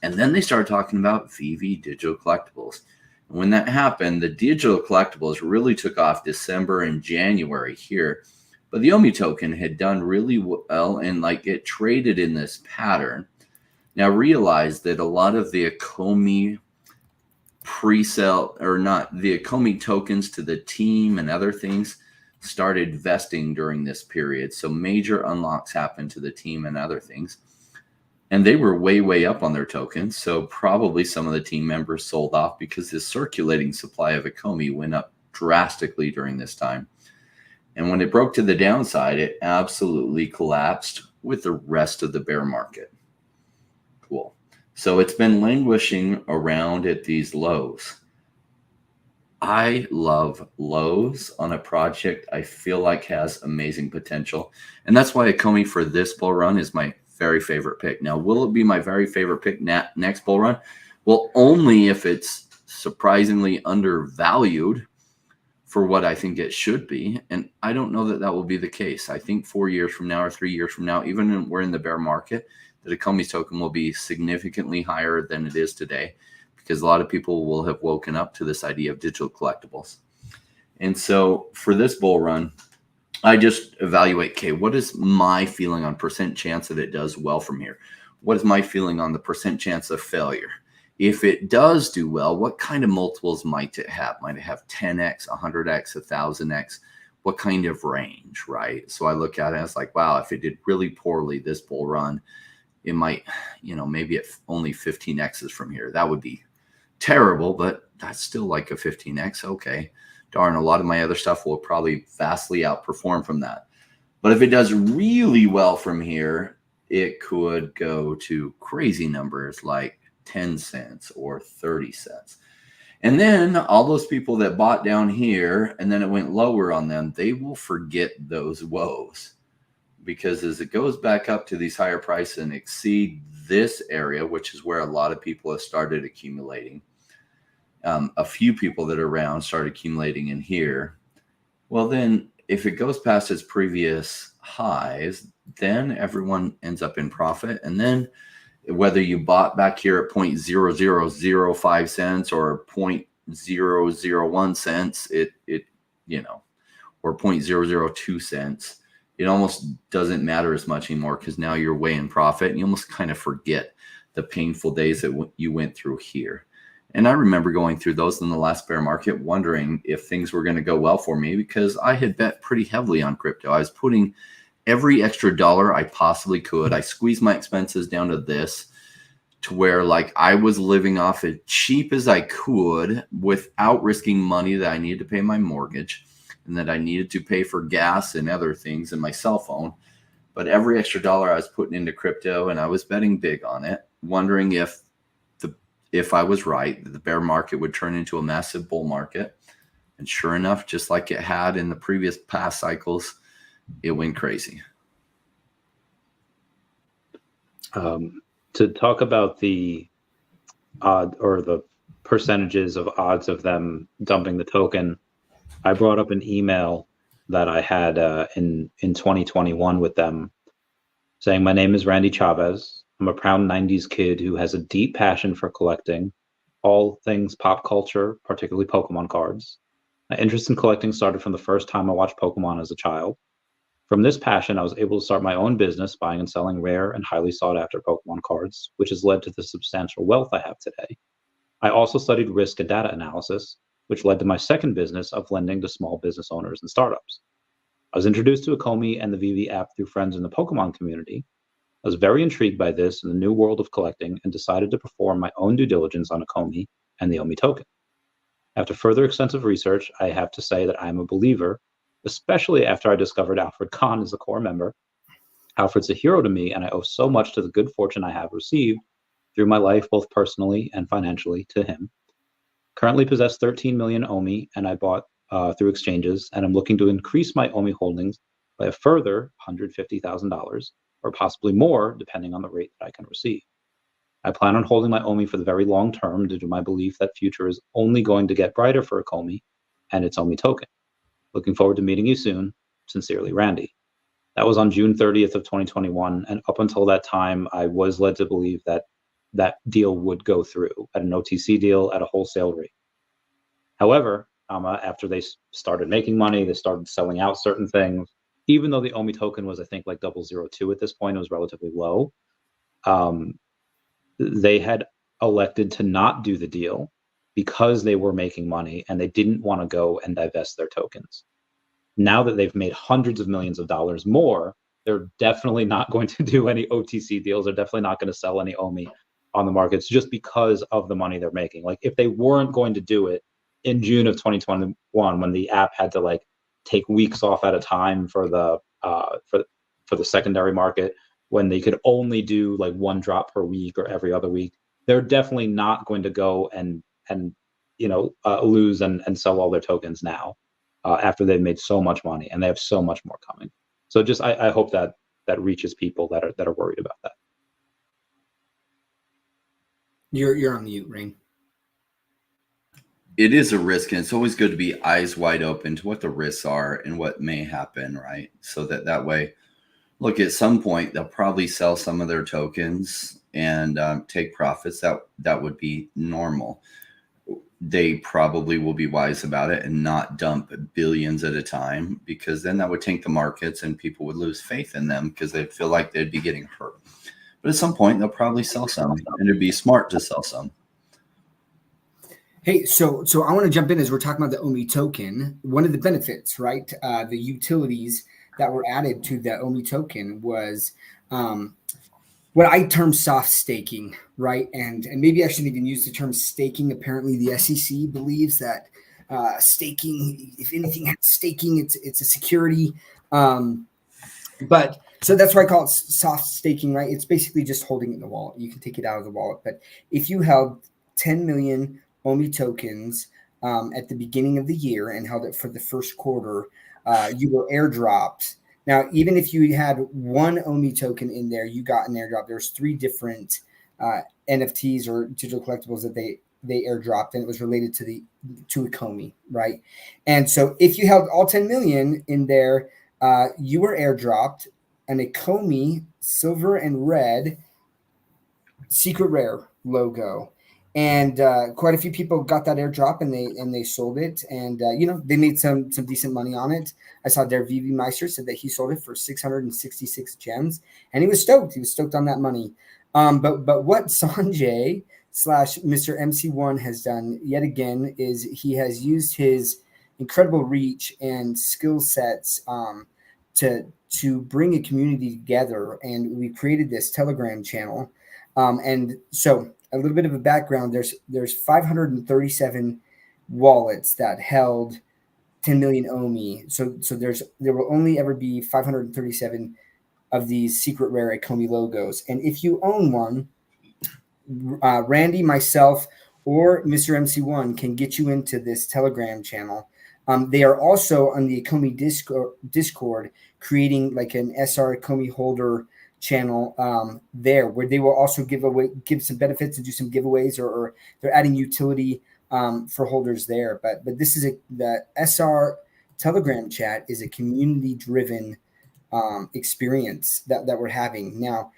And then they started talking about VeVe digital collectibles. And when that happened, the digital collectibles really took off December and January here. But the Omi token had done really well, and it traded in this pattern. Now realize that a lot of the Ecomi pre-sale, or not, the Ecomi tokens to the team and other things started vesting during this period. So major unlocks happened to the team and other things. And they were way, way up on their tokens. So probably some of the team members sold off because the circulating supply of Ecomi went up drastically during this time. And when it broke to the downside, it absolutely collapsed with the rest of the bear market. Cool. So it's been languishing around at these lows. I love lows on a project I feel like has amazing potential. And that's why Ecomi for this bull run is my very favorite pick. Now, will it be my very favorite pick next bull run? Well, only if it's surprisingly undervalued for what I think it should be. And I don't know that that will be the case. I think 4 years from now or 3 years from now, even when we're in the bear market, the Ecomi token will be significantly higher than it is today, because a lot of people will have woken up to this idea of digital collectibles. And so for this bull run, I just evaluate, okay, what is my feeling on percent chance that it does well from here? What is my feeling on the percent chance of failure? If it does do well, what kind of multiples might it have? Might it have 10x, 100x, 1000x? What kind of range, right? So I look at it as like, wow, if it did really poorly this bull run, it might, maybe it only 15x's from here. That would be terrible, but that's still like a 15x. Okay, darn, a lot of my other stuff will probably vastly outperform from that. But if it does really well from here, it could go to crazy numbers like 10 cents or 30 cents. And then all those people that bought down here and then it went lower on them, they will forget those woes. Because as it goes back up to these higher prices and exceed this area, which is where a lot of people have started accumulating, a few people that are around started accumulating in here. Well, then if it goes past its previous highs, then everyone ends up in profit. And then whether you bought back here at 0.0005 cents or 0.001 cents, it or 0.002 cents, it almost doesn't matter as much anymore because now you're way in profit and you almost kind of forget the painful days that you went through here. And I remember going through those in the last bear market, wondering if things were going to go well for me because I had bet pretty heavily on crypto. I was putting every extra dollar I possibly could. I squeezed my expenses down to this, to where like I was living off as cheap as I could without risking money that I needed to pay my mortgage and that I needed to pay for gas and other things and my cell phone. But every extra dollar I was putting into crypto, and I was betting big on it, wondering if I was right, the bear market would turn into a massive bull market. And sure enough, just like it had in the previous past cycles, it went crazy. To talk about the odd or the percentages of odds of them dumping the token, I brought up an email that I had in 2021 with them saying, "My name is Randy Chavez. I'm a proud 90s kid who has a deep passion for collecting all things pop culture, particularly Pokemon cards. My interest in collecting started from the first time I watched Pokemon as a child. From this passion, I was able to start my own business buying and selling rare and highly sought after Pokemon cards, which has led to the substantial wealth I have today. I also studied risk and data analysis, which led to my second business of lending to small business owners and startups. I was introduced to Ecomi and the VeVe app through friends in the Pokemon community. I was very intrigued by this and the new world of collecting and decided to perform my own due diligence on Ecomi and the Omi token. After further extensive research, I have to say that I am a believer, especially after I discovered Alfred Kahn as a core member. Alfred's a hero to me, and I owe so much to the good fortune I have received through my life, both personally and financially, to him. Currently possess 13 million Omi, and I bought through exchanges, and I'm looking to increase my Omi holdings by a further $150,000, or possibly more, depending on the rate that I can receive. I plan on holding my Omi for the very long term due to my belief that future is only going to get brighter for Ecomi and its Omi token. Looking forward to meeting you soon. Sincerely, Randy." That was on June 30th of 2021, and up until that time, I was led to believe that that deal would go through at an OTC deal at a wholesale rate. However, after they started making money, they started selling out certain things. Even though the Omi token was, I think, like 0.002 at this point, it was relatively low. They had elected to not do the deal because they were making money and they didn't want to go and divest their tokens. Now that they've made hundreds of millions of dollars more, they're definitely not going to do any OTC deals. They're definitely not going to sell any Omi on the markets just because of the money they're making. Like if they weren't going to do it in June of 2021, when the app had to like take weeks off at a time for the secondary market, when they could only do like one drop per week or every other week, they're definitely not going to go and lose and sell all their tokens now after they've made so much money and they have so much more coming. So just I hope that reaches people that are worried about that. You're on mute, Rain. It is a risk, and it's always good to be eyes wide open to what the risks are and what may happen, right? So that way, look, at some point they'll probably sell some of their tokens and take profits. That would be normal. They probably will be wise about it and not dump billions at a time, because then that would tank the markets and people would lose faith in them because they'd feel like they'd be getting hurt. But at some point they'll probably sell some, and it'd be smart to sell some. Hey, so I want to jump in as we're talking about the Omi token. One of the benefits, right, the utilities that were added to the Omi token was what I term soft staking, right? And maybe I shouldn't even use the term staking. Apparently, the SEC believes that staking, if anything has staking, it's a security. But so that's why I call it soft staking, right? It's basically just holding it in the wallet. You can take it out of the wallet. But if you held 10 million Omi tokens at the beginning of the year and held it for the first quarter, you were airdropped. Now, even if you had one Omi token in there, you got an airdrop. There's 3 different NFTs or digital collectibles that they airdropped, and it was related to Ecomi, right? And so if you held all 10 million in there, you were airdropped an Ecomi silver and red secret rare logo. and quite a few people got that airdrop and they sold it, and they made some decent money on it. I saw their VeVe Meister said that he sold it for 666 gems, and he was stoked. He was stoked on that money. But what Sanjay slash Mr. MC1 has done yet again is he has used his incredible reach and skill sets to bring a community together, and we created this Telegram channel. And so a little bit of a background, there's 537 wallets that held 10 million Omi. So there will only ever be 537 of these secret rare Ecomi logos. And if you own one, Randy, myself, or Mr. MC1 can get you into this Telegram channel. They are also on the Ecomi Discord creating like an SR Ecomi holder channel there, where they will also give some benefits and do some giveaways, or they're adding utility for holders there. But this is the SR Telegram chat is a community driven experience that we're having now.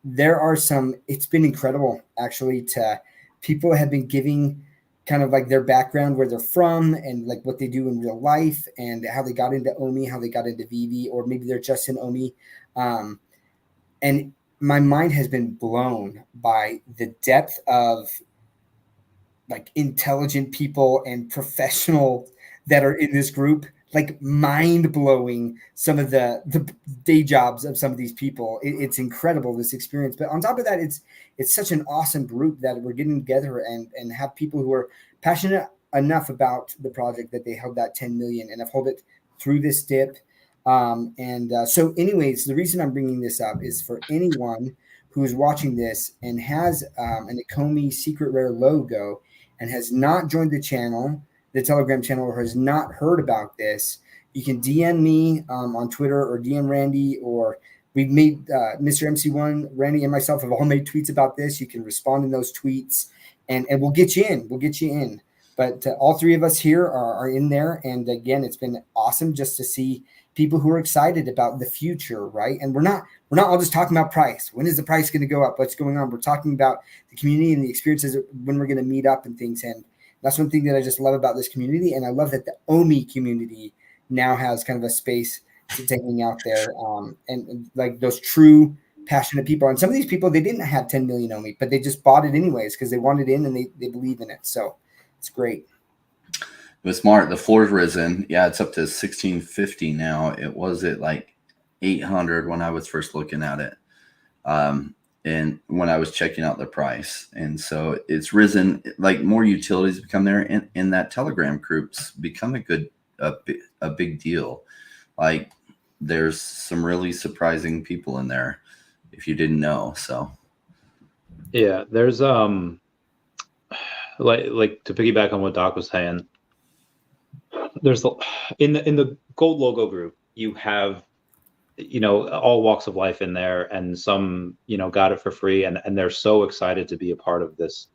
There are it's been incredible actually. People have been giving kind of like their background, where they're from, and like what they do in real life, and how they got into Omi, how they got into VeVe, or maybe they're just in Omi. And my mind has been blown by the depth of like intelligent people and professional that are in this group. Like mind blowing some of the day jobs of some of these people. It's incredible, this experience. But on top of that, it's such an awesome group that we're getting together and have people who are passionate enough about the project that they held that 10 million and have held it through this dip. So anyways, the reason I'm bringing this up is for anyone who is watching this and has an Ecomi secret rare logo and has not joined the channel, the Telegram channel, or has not heard about this, you can DM me on Twitter, or DM Randy, or we've made Mr. MC1, Randy, and myself have all made tweets about this. You can respond in those tweets, and we'll get you in. We'll get you in. But all three of us here are in there, and again, it's been awesome just to see people who are excited about the future, right? And we're not all just talking about price. When is the price going to go up? What's going on? We're talking about the community and the experiences when we're going to meet up and things. And that's one thing that I just love about this community. And I love that the Omi community now has kind of a space to hang out there. And like those true passionate people. And some of these people, they didn't have 10 million Omi, but they just bought it anyways because they wanted in and they believe in it. So it's great. It was smart. The floor's risen. Yeah, it's up to 1650 now. It was at like 800 when I was first looking at it. And when I was checking out the price. And so it's risen, like more utilities become there, and that Telegram group's become a big deal. Like there's some really surprising people in there if you didn't know. So yeah, there's like to piggyback on what Doc was saying, there's in the gold logo group, you have all walks of life in there, and some got it for free, and they're so excited to be a part of this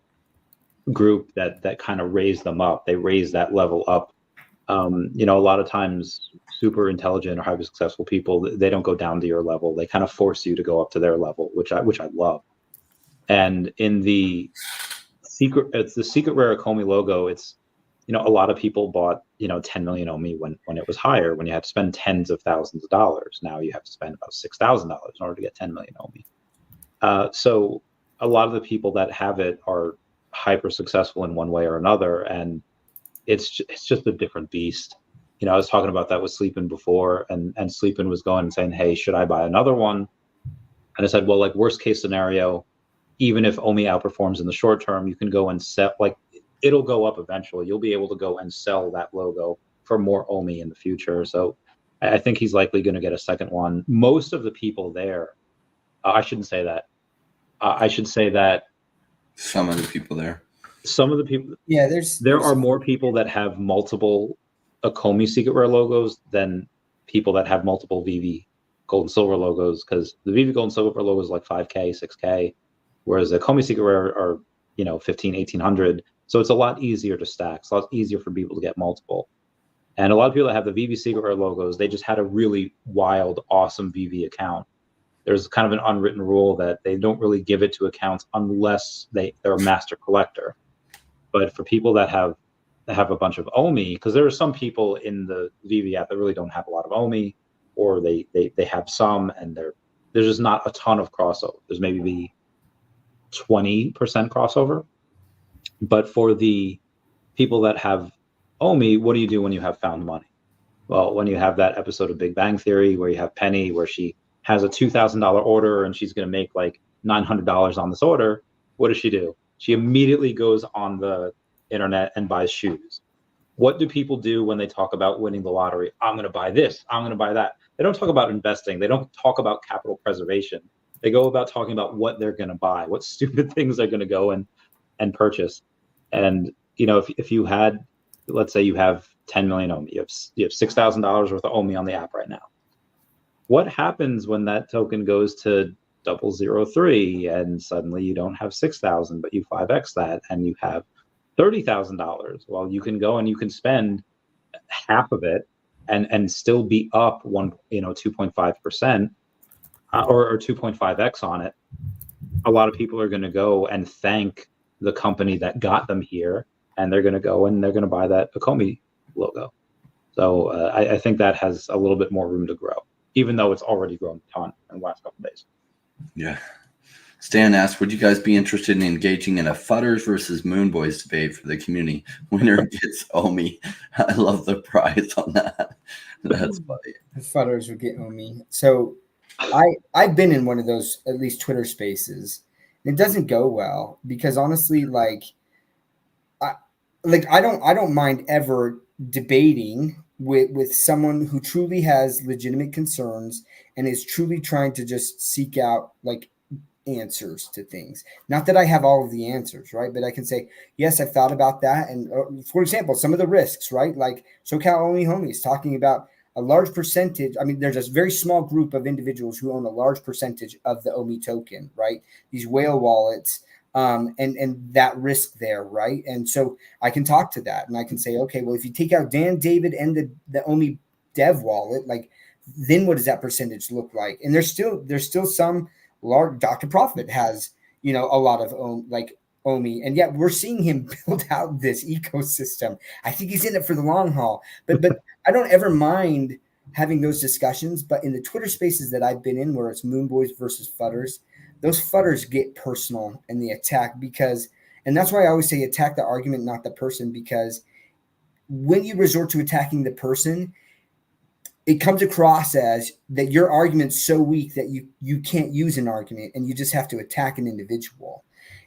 group that kind of raised them up. They raise that level up. A lot of times super intelligent or highly successful people, they don't go down to your level. They kind of force you to go up to their level, which I love. And in the secret rare Ecomi logo, it's a lot of people bought 10 million Omi when it was higher, when you had to spend tens of thousands of dollars. Now you have to spend about $6,000 in order to get 10 million Omi. So a lot of the people that have it are hyper successful in one way or another, and it's just a different beast. I was talking about that with Sleepin before, and Sleepin was going and saying, hey, should I buy another one? And I said, well, like worst case scenario, even if Omi outperforms in the short term, you can go and set, like, it'll go up eventually. You'll be able to go and sell that logo for more Omi in the future. So I think he's likely going to get a second one. Most of the people there, I shouldn't say that. I should say that some of the people there. Yeah, there are more people that have multiple Ecomi secret rare logos than people that have multiple VeVe gold and silver logos, because the VeVe gold and silver logo is like 5K, 6K, whereas the Ecomi secret rare are 15, 1800. So it's a lot easier to stack. It's a lot easier for people to get multiple. And a lot of people that have the VeVe secret rare logos, they just had a really wild, awesome VeVe account there's kind of an unwritten rule that they don't really give it to accounts unless they're a master collector. But for people that have a bunch of Omi, because there are some people in the VeVe app that really don't have a lot of Omi, or they have some, and there's just not a ton of crossover. There's maybe 20% crossover. But for the people that have Omi, what do you do when you have found money? Well, when you have that episode of Big Bang Theory where you have Penny, where she has a $2,000 order and she's going to make like $900 on this order, what does she do? She immediately goes on the internet and buys shoes. What do people do when they talk about winning the lottery? I'm going to buy this. I'm going to buy that. They don't talk about investing. They don't talk about capital preservation. They go about talking about what they're going to buy, what stupid things they're going to go and purchase. And, you know, if you had, let's say you have 10 million Omi, you have $6,000 worth of Omi on the app right now. What happens when that token goes to 003 and suddenly you don't have 6,000, but you 5x that and you have $30,000? Well, you can go and you can spend half of it and still be up 2.5% or 2.5x on it. A lot of people are going to go and thank the company that got them here, and they're going to go and they're going to buy that Ecomi logo. So I think that has a little bit more room to grow, even though it's already grown a ton in the last couple of days. Yeah. Stan asked, would you guys be interested in engaging in a Futters versus Moon Boys debate for the community? Winner gets Omi. I love the prize on that. That's funny. The Futters would get Omi. So I've been in one of those, at least Twitter spaces. It doesn't go well because honestly, I don't mind ever debating with someone who truly has legitimate concerns and is truly trying to just seek out like answers to things. Not that I have all of the answers, right? But I can say, yes, I've thought about that. And for example, some of the risks, right? Like SoCal Omi Homies talking about a large percentage. I mean, there's a very small group of individuals who own a large percentage of the Omi token, right? These whale wallets, and that risk there, right? And so I can talk to that and I can say, okay, well, if you take out Dan, David, and the Omi dev wallet, like, then what does that percentage look like? And there's still some large. Dr. Profit has, a lot of Omi, and yet we're seeing him build out this ecosystem. I think he's in it for the long haul, but I don't ever mind having those discussions. But in the Twitter spaces that I've been in, where it's Moon Boys versus Futters, those Futters get personal and they attack and that's why I always say attack the argument, not the person, because when you resort to attacking the person, it comes across as that your argument's so weak that you can't use an argument and you just have to attack an individual.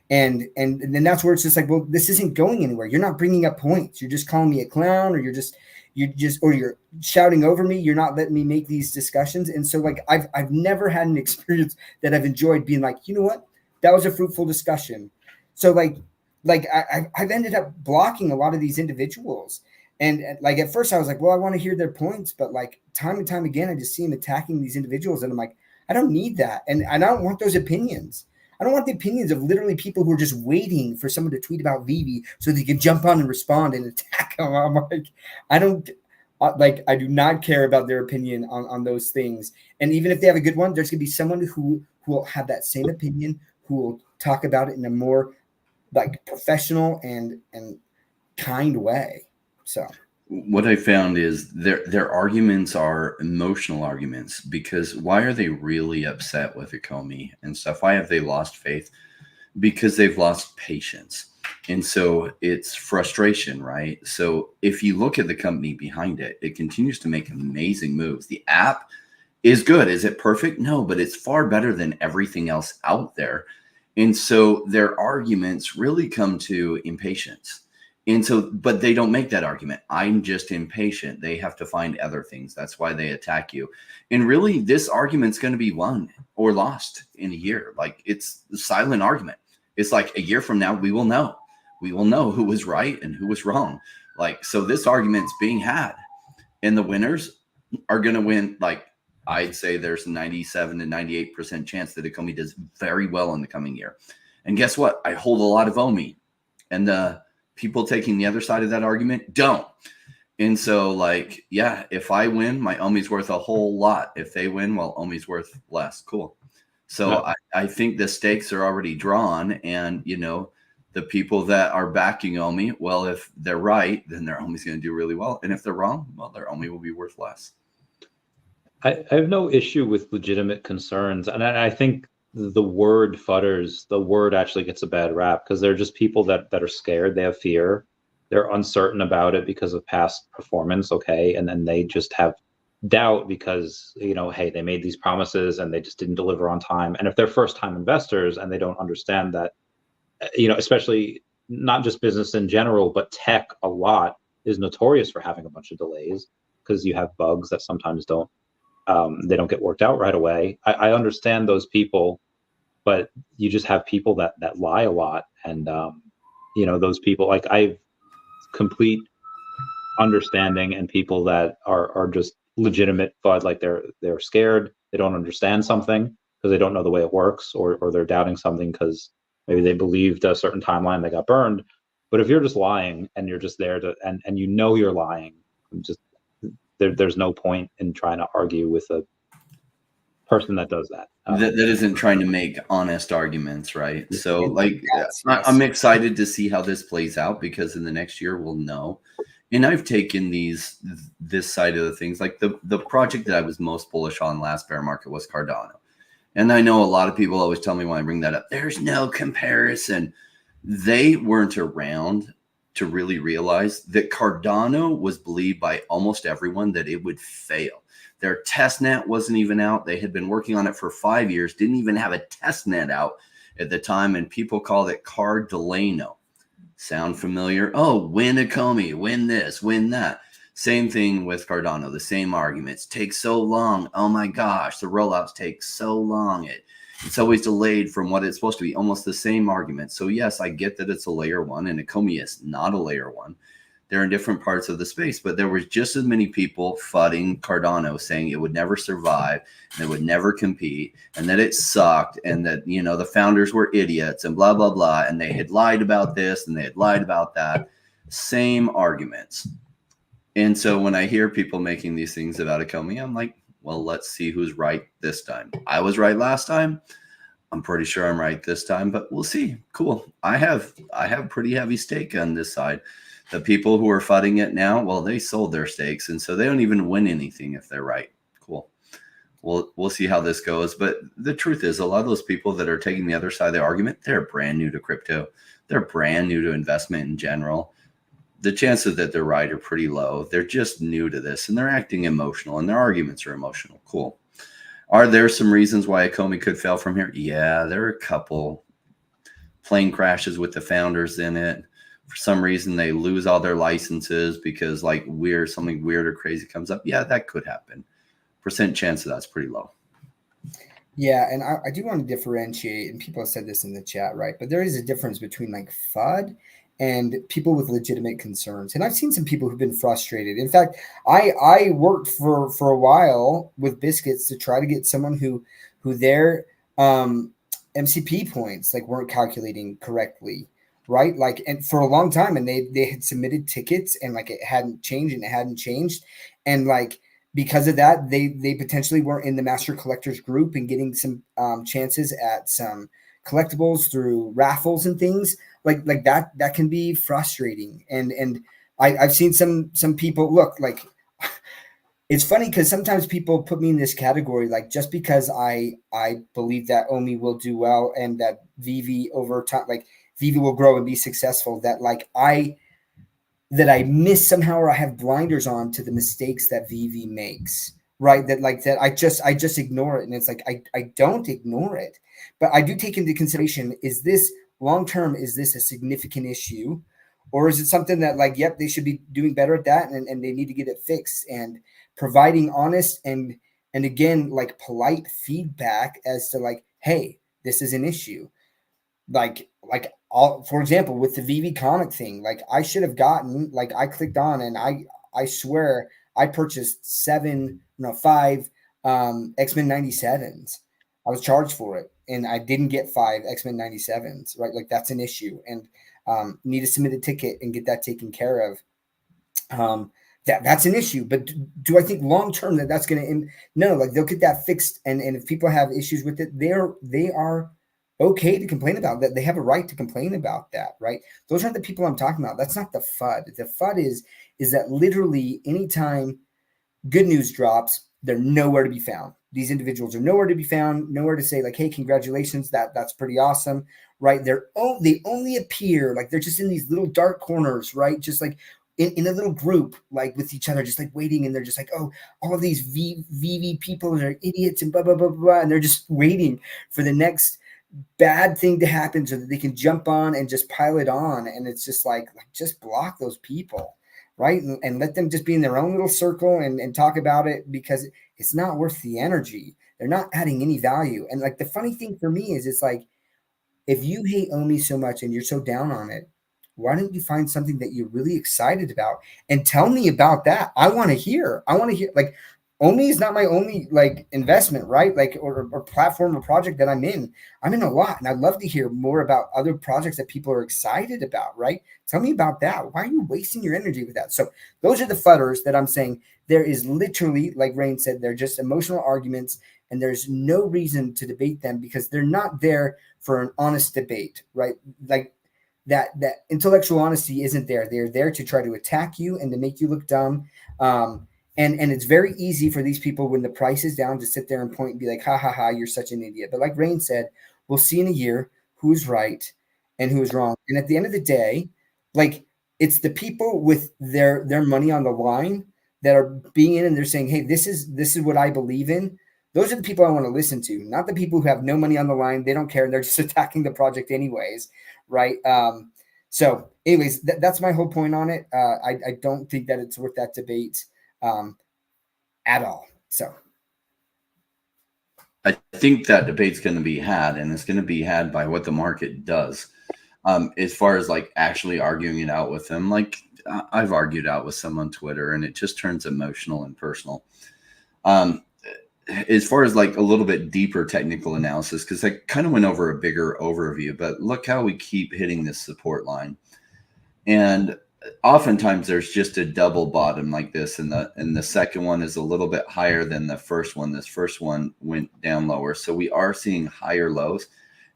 And then that's where it's just like, well, this isn't going anywhere. You're not bringing up points. You're just calling me a clown, or you're shouting over me. You're not letting me make these discussions. And so like, I've never had an experience that I've enjoyed being like, you know what, that was a fruitful discussion. So I've ended up blocking a lot of these individuals. And like, at first I was like, well, I want to hear their points, but like time and time again, I just see them attacking these individuals. And I'm like, I don't need that. And I don't want those opinions. I don't want the opinions of literally people who are just waiting for someone to tweet about VeVe so they can jump on and respond and attack them. I'm like, I do not care about their opinion on those things. And even if they have a good one, there's going to be someone who will have that same opinion, who will talk about it in a more like professional and kind way. So what I found is their arguments are emotional arguments, because why are they really upset with Ecomi and stuff? Why have they lost faith? Because they've lost patience. And so it's frustration, right? So if you look at the company behind it, it continues to make amazing moves. The app is good. Is it perfect? No, but it's far better than everything else out there. And so their arguments really come to impatience. And so, but they don't make that argument. I'm just impatient. They have to find other things. That's why they attack you. And really, this argument's going to be won or lost in a year. Like, it's a silent argument. It's like a year from now, we will know. We will know who was right and who was wrong. Like, so this argument's being had, and the winners are going to win. Like, I'd say there's a 97 to 98% chance that Ecomi does very well in the coming year. And guess what? I hold a lot of Omi, and the people taking the other side of that argument don't. And so, like, yeah, if I win, my Omi's worth a whole lot. If they win, well, Omi's worth less. Cool. So I think the stakes are already drawn, and the people that are backing Omi, well, if they're right, then their Omi's going to do really well, and if they're wrong, well, their Omi will be worth less. I have no issue with legitimate concerns, and I think the word fudders, the word actually gets a bad rap because they're just people that are scared, they have fear, they're uncertain about it because of past performance, okay, and then they just have doubt because hey, they made these promises and they just didn't deliver on time. And if they're first time investors and they don't understand that, especially not just business in general, but tech a lot is notorious for having a bunch of delays because you have bugs that sometimes they don't get worked out right away. I understand those people, but you just have people that lie a lot, and those people, like, I've complete understanding, and people that are just legitimate FUD, like they're scared, they don't understand something because they don't know the way it works, or they're doubting something because maybe they believed a certain timeline, they got burned. But if you're just lying and you're just there to and you're lying, just there's no point in trying to argue with a person that does that. That isn't trying to make honest arguments, right? So, like, Yes. I'm excited to see how this plays out, because in the next year we'll know. And I've taken this side of the things, like the project that I was most bullish on last bear market was Cardano. And I know a lot of people always tell me when I bring that up, there's no comparison. They weren't around to really realize that Cardano was believed by almost everyone that it would fail. Their test net wasn't even out. They had been working on it for 5 years, didn't even have a test net out at the time, and people called it Cardalano. Sound familiar? Oh, win Ecomi, win this, win that. Same thing with Cardano, the same arguments. Take so long. Oh my gosh, the rollouts take so long. It's always delayed from what it's supposed to be. Almost the same argument. So yes, I get that it's a layer one, and Ecomi is not a layer one. They're in different parts of the space, but there was just as many people fudding Cardano, saying it would never survive and it would never compete, and that it sucked, and that the founders were idiots and blah blah blah, and they had lied about this and they had lied about that. Same arguments. And so when I hear people making these things about Ecomi, I'm like, well, let's see who's right this time. I was right last time. I'm pretty sure I'm right this time, but we'll see. Cool. I have pretty heavy stake on this side. The people who are fudding it now, well, they sold their stakes, and so they don't even win anything if they're right. Cool. We'll see how this goes. But the truth is, a lot of those people that are taking the other side of the argument, they're brand new to crypto. They're brand new to investment in general. The chances that they're right are pretty low. They're just new to this, and they're acting emotional, and their arguments are emotional. Cool. Are there some reasons why Ecomi could fail from here? Yeah, there are a couple. Plane crashes with the founders in it. For some reason, they lose all their licenses because something weird or crazy comes up. Yeah, that could happen. Percent chance of that's pretty low. Yeah, and I do want to differentiate, and people have said this in the chat, right? But there is a difference between like FUD and people with legitimate concerns. And I've seen some people who've been frustrated. In fact, I worked for a while with Biscuits to try to get someone who their MCP points like weren't calculating correctly, right? Like, and for a long time, and they had submitted tickets, and like it hadn't changed, and like because of that, they potentially weren't in the master collectors group and getting some chances at some collectibles through raffles and things like that can be frustrating. And I've seen some people look like it's funny because sometimes people put me in this category, like just because I believe that Omi will do well and that VeVe over time, like VeVe will grow and be successful, that like I miss somehow, or I have blinders on to the mistakes that VeVe makes, right? That I just ignore it. And it's like, I don't ignore it, but I do take into consideration, is this long-term, is this a significant issue? Or is it something that like, yep, they should be doing better at that, and they need to get it fixed, and providing honest and again, like polite feedback as to like, hey, this is an issue. Like all, for example, with the VeVe comic thing, like I should have gotten, like I clicked on, and I swear I purchased 5 X-Men 97s. I was charged for it, and I didn't get 5 X-Men 97s, right? Like that's an issue, and need to submit a ticket and get that taken care of. that's an issue. But do I think long term that that's going to no, like they'll get that fixed, and if people have issues with it, they are okay to complain about that. They have a right to complain about that, right? Those aren't the people I'm talking about. That's not the FUD. The FUD is that literally anytime good news drops, they're nowhere to be found. These individuals are nowhere to be found, nowhere to say like, hey, congratulations, that's pretty awesome, right? They only appear like they're just in these little dark corners, right? Just like in a little group, like with each other, just like waiting, and they're just like, oh, all of these VeVe people are idiots and blah blah blah blah, and they're just waiting for the next bad thing to happen so that they can jump on and just pile it on. And it's just like just block those people, right? And let them just be in their own little circle and talk about it, because it's not worth the energy. They're not adding any value. And like the funny thing for me is, it's like, if you hate Omi so much and you're so down on it, why don't you find something that you're really excited about and tell me about that? I want to hear. Like, Omi is not my only like investment, right? Like, or platform or project that I'm in. I'm in a lot, and I'd love to hear more about other projects that people are excited about, right? Tell me about that. Why are you wasting your energy with that? So those are the fudders that I'm saying. There is literally, like Rain said, they're just emotional arguments, and there's no reason to debate them because they're not there for an honest debate, right? Like that intellectual honesty isn't there. They're there to try to attack you and to make you look dumb. And it's very easy for these people when the price is down to sit there and point and be like, ha ha ha, you're such an idiot. But like Rain said, we'll see in a year who's right and who's wrong. And at the end of the day, like, it's the people with their money on the line that are being in and they're saying, hey, this is what I believe in. Those are the people I want to listen to, not the people who have no money on the line. They don't care. They're just attacking the project anyways, right? So anyways, that's my whole point on it. I don't think that it's worth that debate at all. So I think that debate's going to be had, and it's going to be had by what the market does. As far as like actually arguing it out with them, like I've argued out with some on Twitter, and it just turns emotional and personal. As far as like a little bit deeper technical analysis, because I kind of went over a bigger overview, but look how we keep hitting this support line. And oftentimes there's just a double bottom like this, and the second one is a little bit higher than the first one. This first one went down lower. So we are seeing higher lows.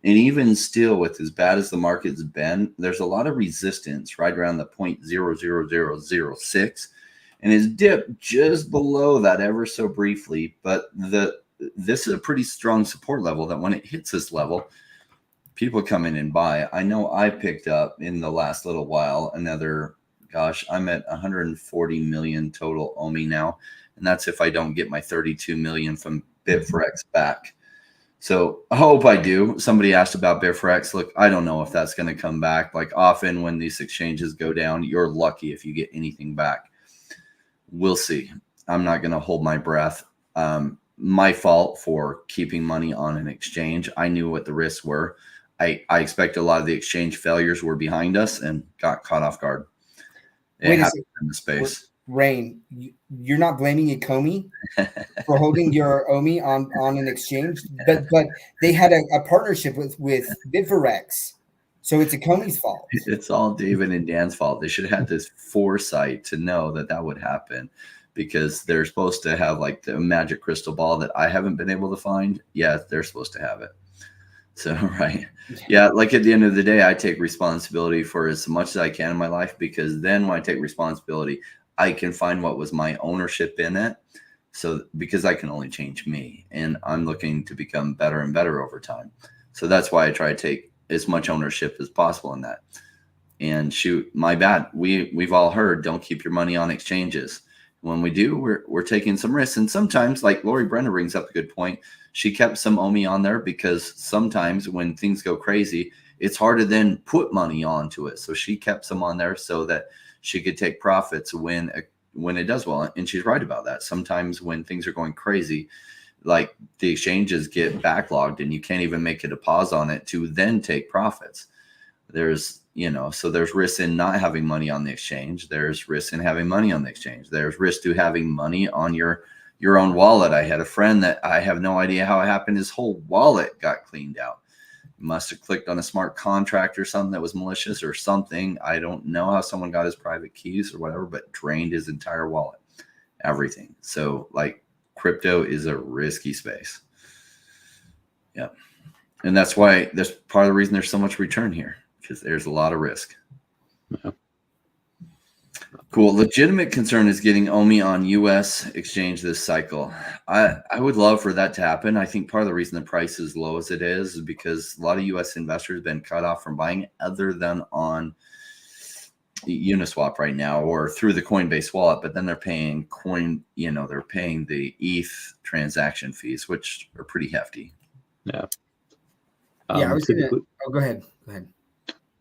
And even still, with as bad as the market's been, there's a lot of resistance right around the 0.00006. And it's dipped just below that ever so briefly. But this is a pretty strong support level that when it hits this level, people come in and buy. I know I picked up in the last little while another, gosh, I'm at 140 million total Omi now. And that's if I don't get my 32 million from Bitforex back. So I hope I do. Somebody asked about Bitforex. Look, I don't know if that's going to come back. Like often when these exchanges go down, you're lucky if you get anything back. We'll see. I'm not going to hold my breath. My fault for keeping money on an exchange. I knew what the risks were. I expect a lot of the exchange failures were behind us and got caught off guard. It happened in the space. Rain, you're not blaming Ecomi for holding your Omi on an exchange, but they had a partnership with VeVe, so it's Ecomi's fault. It's all David and Dan's fault. They should have had this foresight to know that would happen, because they're supposed to have like the magic crystal ball that I haven't been able to find. Yeah, they're supposed to have it. So, right. Yeah, like at the end of the day, I take responsibility for as much as I can in my life, because then when I take responsibility, I can find what was my ownership in it. So because I can only change me, and I'm looking to become better and better over time. So that's why I try to take as much ownership as possible in that. And shoot, my bad. We've all heard, don't keep your money on exchanges. When we do, we're taking some risks. And sometimes, like Lori Brenner brings up a good point, she kept some Omi on there because sometimes when things go crazy, it's hard to then put money onto it. So she kept some on there so that she could take profits when it does well. And she's right about that. Sometimes when things are going crazy, like the exchanges get backlogged and you can't even make a deposit on it to then take profits. There's, so there's risk in not having money on the exchange. There's risk in having money on the exchange. There's risk to having money on your own wallet. I had a friend that I have no idea how it happened. His whole wallet got cleaned out. must have clicked on a smart contract or something that was malicious or something. I don't know how someone got his private keys or whatever, but drained his entire wallet, everything. So like crypto is a risky space. Yeah. And that's part of the reason there's so much return here, because there's a lot of risk. Yeah. Cool. Legitimate concern is getting Omi on U.S. exchange this cycle. I would love for that to happen. I think part of the reason the price is low as it is because a lot of U.S. investors have been cut off from buying other than on Uniswap right now or through the Coinbase wallet, but then they're paying they're paying the ETH transaction fees, which are pretty hefty. Yeah. I was going to, go ahead.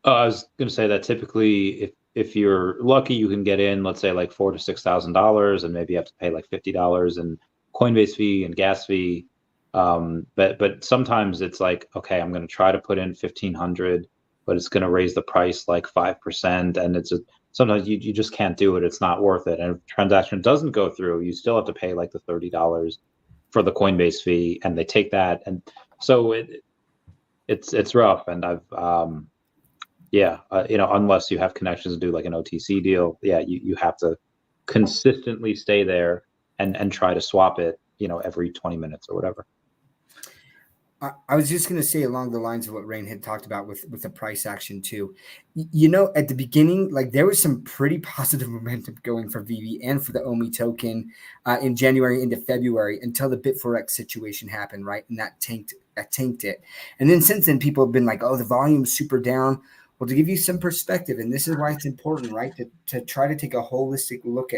I was going to say that typically if you're lucky, you can get in, let's say like $4,000 to $6,000, and maybe you have to pay like $50 in Coinbase fee and gas fee. But sometimes it's like, okay, I'm going to try to put in 1,500, but it's going to raise the price like 5%, and sometimes you just can't do it. It's not worth it. And if the transaction doesn't go through, you still have to pay like the $30 for the Coinbase fee, and they take that, and so it's rough. And I've unless you have connections to do like an OTC deal, you have to consistently stay there and try to swap it, every 20 minutes or whatever. I was just going to say along the lines of what Rain had talked about with the price action too. At the beginning, like there was some pretty positive momentum going for VeVe and for the Omi token in January into February until the Bit4X situation happened, right? And that tanked it. And then since then, people have been like, oh, the volume's super down. Well, to give you some perspective, and this is why it's important, right, to try to take a holistic look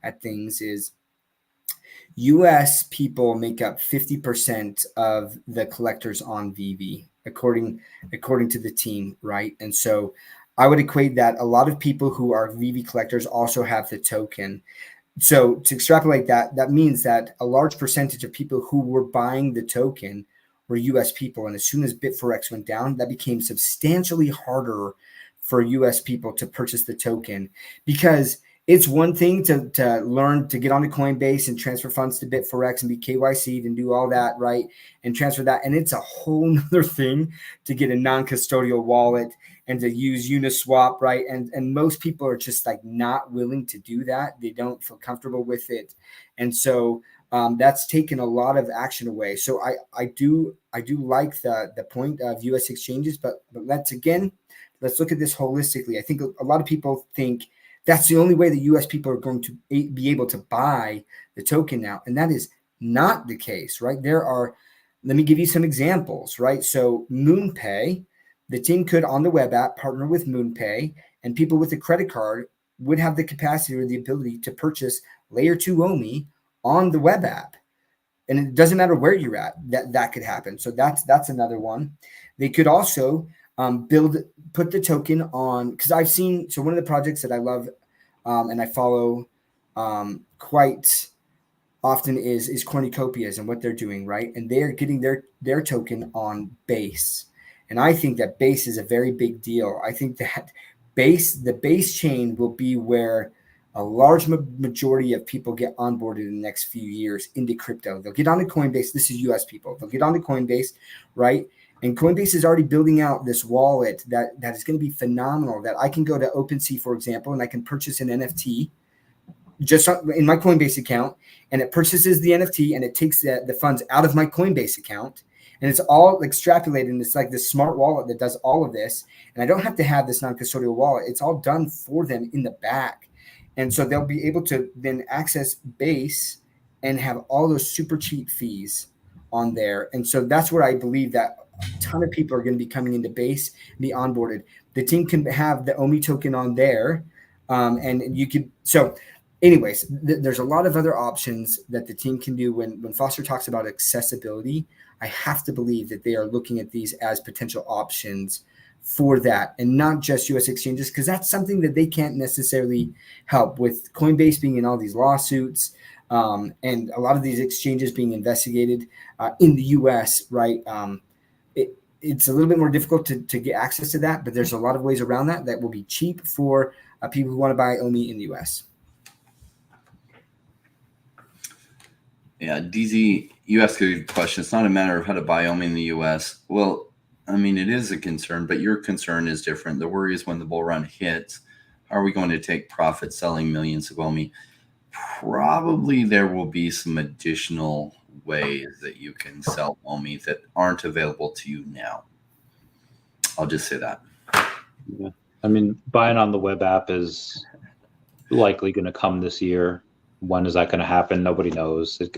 at things is U.S. people make up 50% of the collectors on VeVe, according to the team, right? And so I would equate that a lot of people who are VeVe collectors also have the token. So to extrapolate that means that a large percentage of people who were buying the token were U.S. people. And as soon as Bit4X went down, that became substantially harder for U.S. people to purchase the token, because it's one thing to learn to get onto Coinbase and transfer funds to Bit4X and be KYC'd and do all that, right? And transfer that. And it's a whole nother thing to get a non-custodial wallet and to use Uniswap, right? And most people are just like not willing to do that. They don't feel comfortable with it. And so that's taken a lot of action away. So I do like the point of U.S. exchanges, but let's look at this holistically. I think a lot of people think that's the only way that U.S. people are going to be able to buy the token now. And that is not the case, right? Let me give you some examples, right? So MoonPay, the team could on the web app partner with MoonPay, and people with a credit card would have the capacity or the ability to purchase layer 2 Omi on the web app. And it doesn't matter where you're at, that could happen. So that's another one. They could also put the token on, because I've seen, so one of the projects that I love and I follow quite often is Cornucopias and what they're doing, right? And they're getting their token on Base. And I think that Base is a very big deal. I think that the Base chain will be where a large majority of people get onboarded in the next few years into crypto. They'll get onto Coinbase. This is US people. They'll get onto Coinbase, right? And Coinbase is already building out this wallet that is going to be phenomenal, that I can go to OpenSea, for example, and I can purchase an NFT just in my Coinbase account, and it purchases the NFT and it takes the funds out of my Coinbase account. And it's all extrapolated, and it's like this smart wallet that does all of this. And I don't have to have this non-custodial wallet. It's all done for them in the back. And so they'll be able to then access Base and have all those super cheap fees on there. And so that's where I believe that a ton of people are going to be coming into Base and be onboarded. The team can have the Omi token on there. And you could, so anyways, there's a lot of other options that the team can do. When Foster talks about accessibility, I have to believe that they are looking at these as potential options for that, and not just U.S. exchanges, because that's something that they can't necessarily help with. Coinbase being in all these lawsuits and a lot of these exchanges being investigated in the U.S., right? It's a little bit more difficult to get access to that, but there's a lot of ways around that will be cheap for people who want to buy Omi in the U.S. Yeah, DZ, you asked a good question. It's not a matter of how to buy Omi in the U.S. Well, I mean, it is a concern, but your concern is different. The worry is when the bull run hits, how are we going to take profit selling millions of Omi? Probably there will be some additional ways that you can sell Omi that aren't available to you now. I'll just say that. Yeah. I mean, buying on the web app is likely going to come this year. When is that going to happen? Nobody knows. It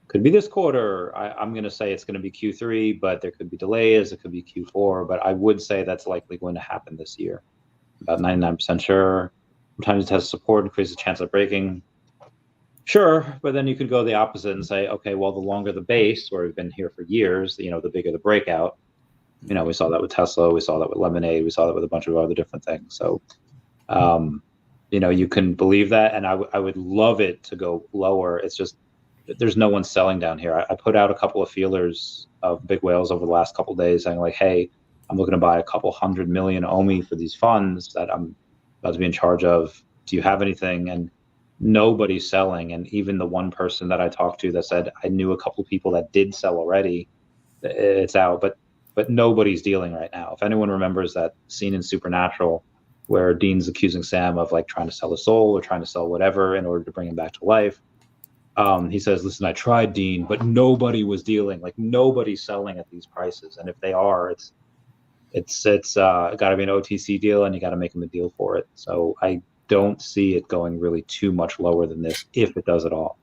could be this quarter. I'm going to say it's going to be Q3, but there could be delays. It could be Q4, but I would say that's likely going to happen this year. About 99% sure. Sometimes it has support, increases the chance of breaking. Sure, but then you could go the opposite and say, okay, well, the longer the base, where we've been here for years, the bigger the breakout. We saw that with Tesla, we saw that with Lemonade, we saw that with a bunch of other different things. So, you can believe that, and I would love it to go lower. It's just there's no one selling down here. I put out a couple of feelers of big whales over the last couple of days, saying like, hey, I'm looking to buy a couple 100 million Omi for these funds that I'm about to be in charge of. Do you have anything? And nobody's selling. And even the one person that I talked to that said, I knew a couple of people that did sell already, it's out. But nobody's dealing right now. If anyone remembers that scene in Supernatural where Dean's accusing Sam of like trying to sell his soul or trying to sell whatever in order to bring him back to life, he says, listen, I tried, Dean, but nobody was dealing. Like nobody's selling at these prices. And if they are, it's got to be an OTC deal, and you got to make them a deal for it. So I don't see it going really too much lower than this, if it does at all.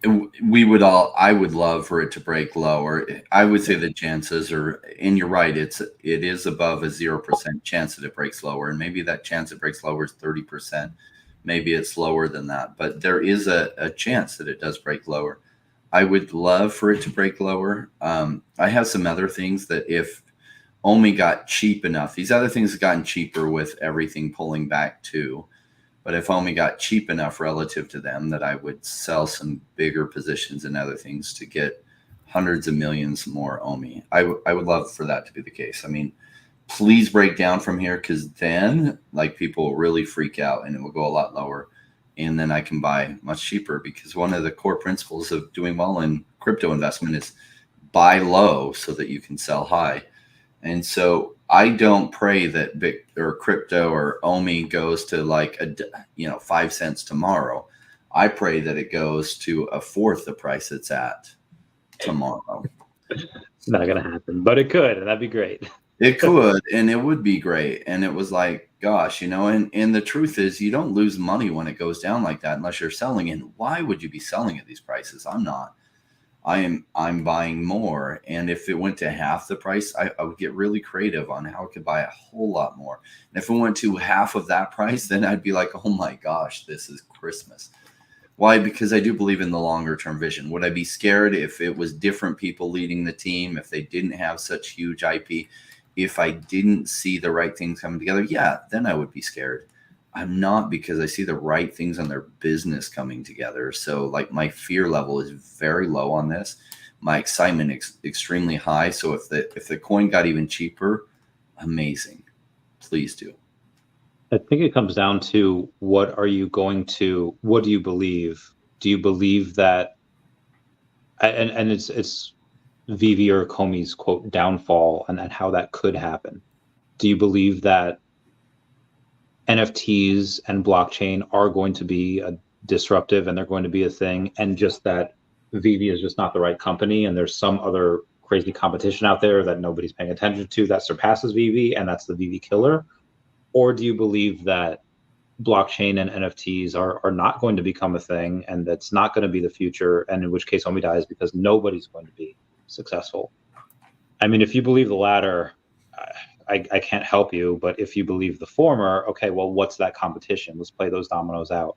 I would love for it to break lower. I would say the chances are, and you're right, it is above a 0% chance that it breaks lower. And maybe that chance it breaks lower is 30%. Maybe it's lower than that, but there is a chance that it does break lower. I would love for it to break lower. I have some other things that if Omi got cheap enough, these other things have gotten cheaper with everything pulling back too. But if Omi got cheap enough relative to them, that I would sell some bigger positions and other things to get hundreds of millions more Omi. I would love for that to be the case. I mean, please break down from here, because then like people will really freak out and it will go a lot lower. And then I can buy much cheaper, because one of the core principles of doing well in crypto investment is buy low so that you can sell high. And so I don't pray that big or crypto or Omi goes to like 5 cents tomorrow. I pray that it goes to a fourth the price it's at tomorrow. It's not going to happen, but it could, and that'd be great. It could, and it would be great. And it was like, gosh, and the truth is you don't lose money when it goes down like that unless you're selling. And why would you be selling at these prices? I'm not. I'm buying more. And if it went to half the price, I would get really creative on how I could buy a whole lot more. And if it went to half of that price, then I'd be like, oh my gosh, this is Christmas. Why? Because I do believe in the longer term vision. Would I be scared if it was different people leading the team, if they didn't have such huge IP, if I didn't see the right things coming together? Yeah, then I would be scared. I'm not, because I see the right things on their business coming together. So like my fear level is very low on this. My excitement extremely high. So if the coin got even cheaper, amazing. Please do. I think it comes down to what do you believe? Do you believe that, and it's VeVe or Ecomi's quote downfall and how that could happen. Do you believe that NFTs and blockchain are going to be disruptive and they're going to be a thing, and just that VeVe is just not the right company and there's some other crazy competition out there that nobody's paying attention to that surpasses VeVe and that's the VeVe killer? Or do you believe that blockchain and NFTs are not going to become a thing and that's not going to be the future, and in which case Omi dies because nobody's going to be successful? I mean, if you believe the latter, I can't help you, but if you believe the former, okay, well, what's that competition? Let's play those dominoes out.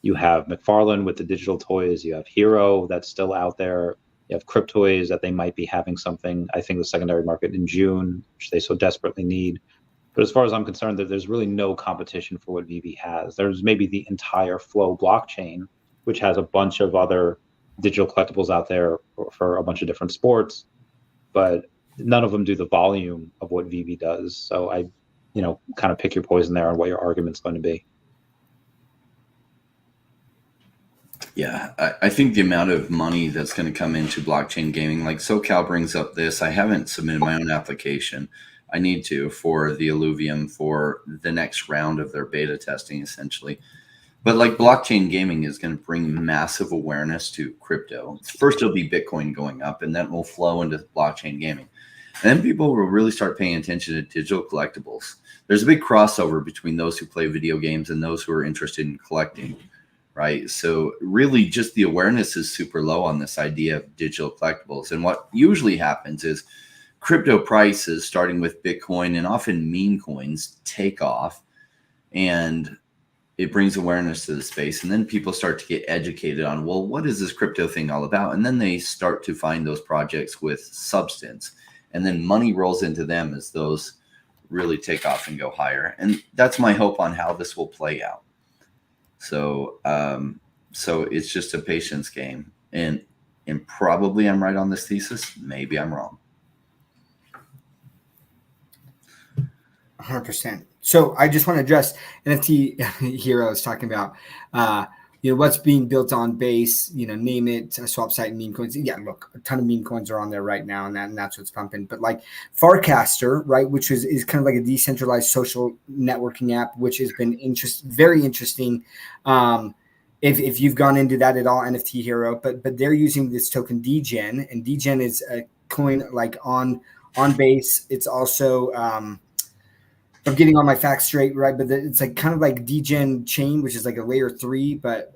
You have McFarlane with the digital toys. You have Hero that's still out there. You have Cryptoys that they might be having something, I think, the secondary market in June, which they so desperately need. But as far as I'm concerned, there's really no competition for what VeVe has. There's maybe the entire Flow blockchain, which has a bunch of other digital collectibles out there for a bunch of different sports, but none of them do the volume of what VeVe does. So I, kind of pick your poison there on what your argument's going to be. Yeah, I think the amount of money that's going to come into blockchain gaming, like SoCal brings up this. I haven't submitted my own application. I need to for the Illuvium for the next round of their beta testing, essentially. But like blockchain gaming is going to bring massive awareness to crypto. First, it'll be Bitcoin going up, and then it will flow into blockchain gaming. And then people will really start paying attention to digital collectibles. There's a big crossover between those who play video games and those who are interested in collecting, right? So really just the awareness is super low on this idea of digital collectibles. And what usually happens is crypto prices, starting with Bitcoin and often meme coins, take off, and it brings awareness to the space. And then people start to get educated on, well, what is this crypto thing all about? And then they start to find those projects with substance. And then money rolls into them as those really take off and go higher. And that's my hope on how this will play out. So so it's just a patience game. And probably I'm right on this thesis. Maybe I'm wrong. 100%. So I just want to address NFT Hero is talking about, what's being built on base, name it, swap site, meme coins. Yeah, look, a ton of meme coins are on there right now, and that's what's pumping. But like Farcaster, right, which is kind of like a decentralized social networking app, which has been very interesting. If you've gone into that at all, NFT Hero, but they're using this token DGen, and DGen is a coin like on base. It's also I'm getting all my facts straight, right? But it's like kind of like DGen chain, which is like a layer 3, but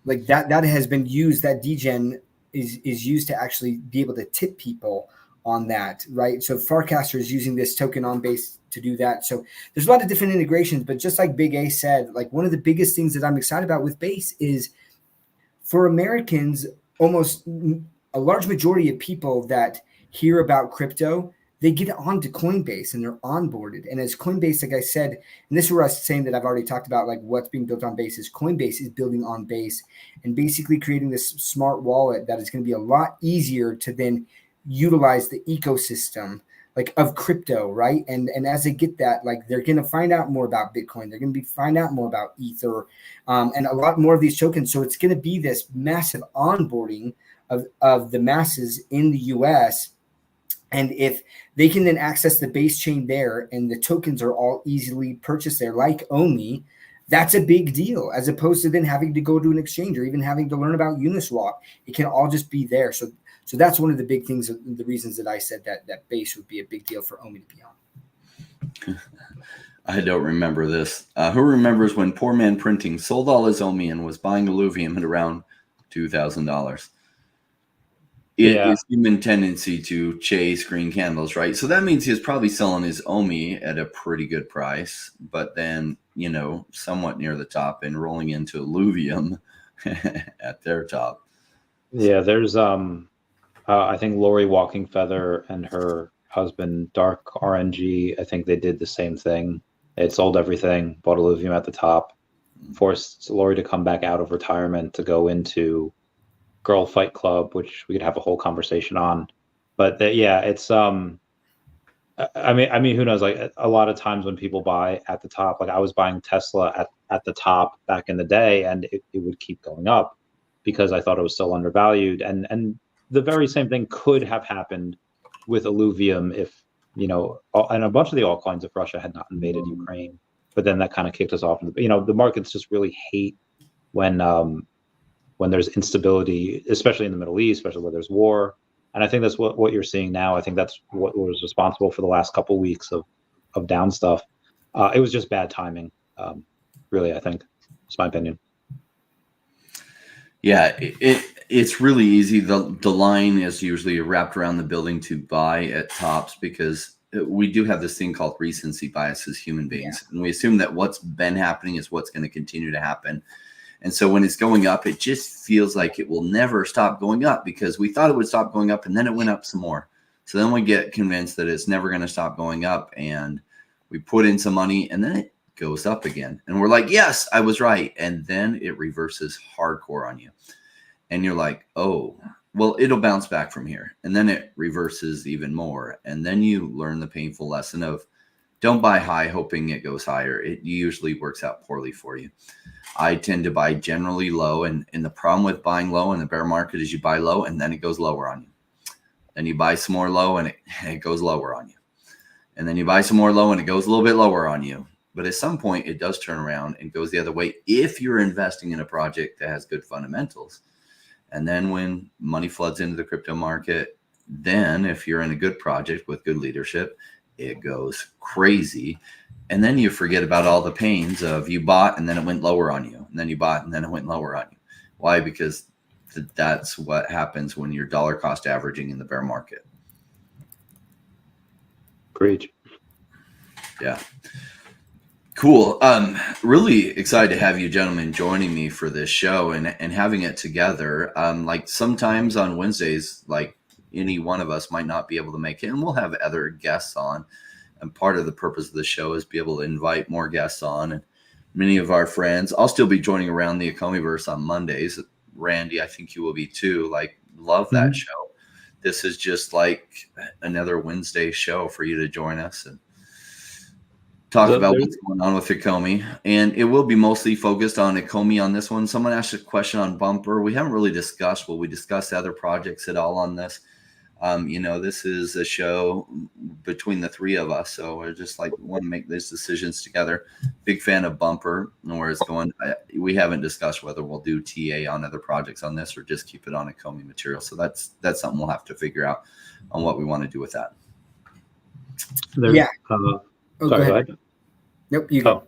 like that has been used. That DGen is used to actually be able to tip people on that, right? So Farcaster is using this token on base to do that. So there's a lot of different integrations, but just like Big A said, like one of the biggest things that I'm excited about with Base is for Americans, almost a large majority of people that hear about crypto, they get onto Coinbase and they're onboarded. And as Coinbase, like I said, and this is where I was saying that I've already talked about, like what's being built on Base is Coinbase is building on Base and basically creating this smart wallet that is going to be a lot easier to then utilize the ecosystem like of crypto, right? And as they get that, like they're going to find out more about Bitcoin. They're going to find out more about Ether and a lot more of these tokens. So it's going to be this massive onboarding of the masses in the US. And if they can then access the base chain there and the tokens are all easily purchased there, like Omi, that's a big deal, as opposed to then having to go to an exchange or even having to learn about Uniswap. It can all just be there. So that's one of the big things, the reasons that I said that base would be a big deal for Omi to be on. I don't remember this. Who remembers when Poor Man Printing sold all his Omi and was buying Illuvium at around $2,000? It is human tendency to chase green candles, right? So that means he was probably selling his Omi at a pretty good price, but then, somewhat near the top and rolling into Illuvium at their top. Yeah, there's I think Lori Walking Feather and her husband Dark RNG, I think they did the same thing. They sold everything, bought Illuvium at the top, forced Lori to come back out of retirement to go into Girl Fight Club, which we could have a whole conversation on. But it's I mean, who knows? Like a lot of times when people buy at the top, like I was buying Tesla at the top back in the day, and it would keep going up because I thought it was still undervalued. And the very same thing could have happened with Illuvium if, and a bunch of the altcoins if Russia had not invaded Ukraine. But then that kind of kicked us off. The markets just really hate when there's instability, especially in the Middle East, especially where there's war. And I think that's what you're seeing now. I think that's what was responsible for the last couple of weeks of down stuff. It was just bad timing, really, I think. It's my opinion. Yeah, it's really easy. The line is usually wrapped around the building to buy at tops because we do have this thing called recency bias as human beings. Yeah. And we assume that what's been happening is what's going to continue to happen. And so when it's going up, it just feels like it will never stop going up because we thought it would stop going up and then it went up some more. So then we get convinced that it's never going to stop going up and we put in some money and then it goes up again. And we're like, yes, I was right. And then it reverses hardcore on you. And you're like, oh, well, it'll bounce back from here. And then it reverses even more. And then you learn the painful lesson of Don't buy high hoping it goes higher. It usually works out poorly for you. I tend to buy generally low, and the problem with buying low in the bear market is you buy low and then it goes lower on you. Then you buy some more low and it goes lower on you. And then you buy some more low and it goes a little bit lower on you. But at some point it does turn around and goes the other way if you're investing in a project that has good fundamentals. And then when money floods into the crypto market, then if you're in a good project with good leadership, it goes crazy. And then you forget about all the pains of you bought and then it went lower on you. And then you bought and then it went lower on you. Why? Because that's what happens when you're dollar cost averaging in the bear market. Preach. Yeah. Cool. Really excited to have you gentlemen joining me for this show and having it together. Like sometimes on Wednesdays, like any one of us might not be able to make it, and we'll have other guests on. And part of the purpose of the show is be able to invite more guests on, and many of our friends. I'll still be joining around the Ecomiverse on Mondays. Randy, I think you will be too. Like, love that show. This is just like another Wednesday show for you to join us and talk about what's going on with Ecomi. And it will be mostly focused on Ecomi on this one. Someone asked a question on Bumper. We haven't really discussed, will we discuss other projects at all on this? This is a show between the three of us, so we're just like want to make these decisions together. Big fan of Bumper and where it's going. We haven't discussed whether we'll do TA on other projects on this or just keep it on Ecomi material. So that's something we'll have to figure out on what we want to do with that. Yeah. Sorry, go ahead. Nope, you go.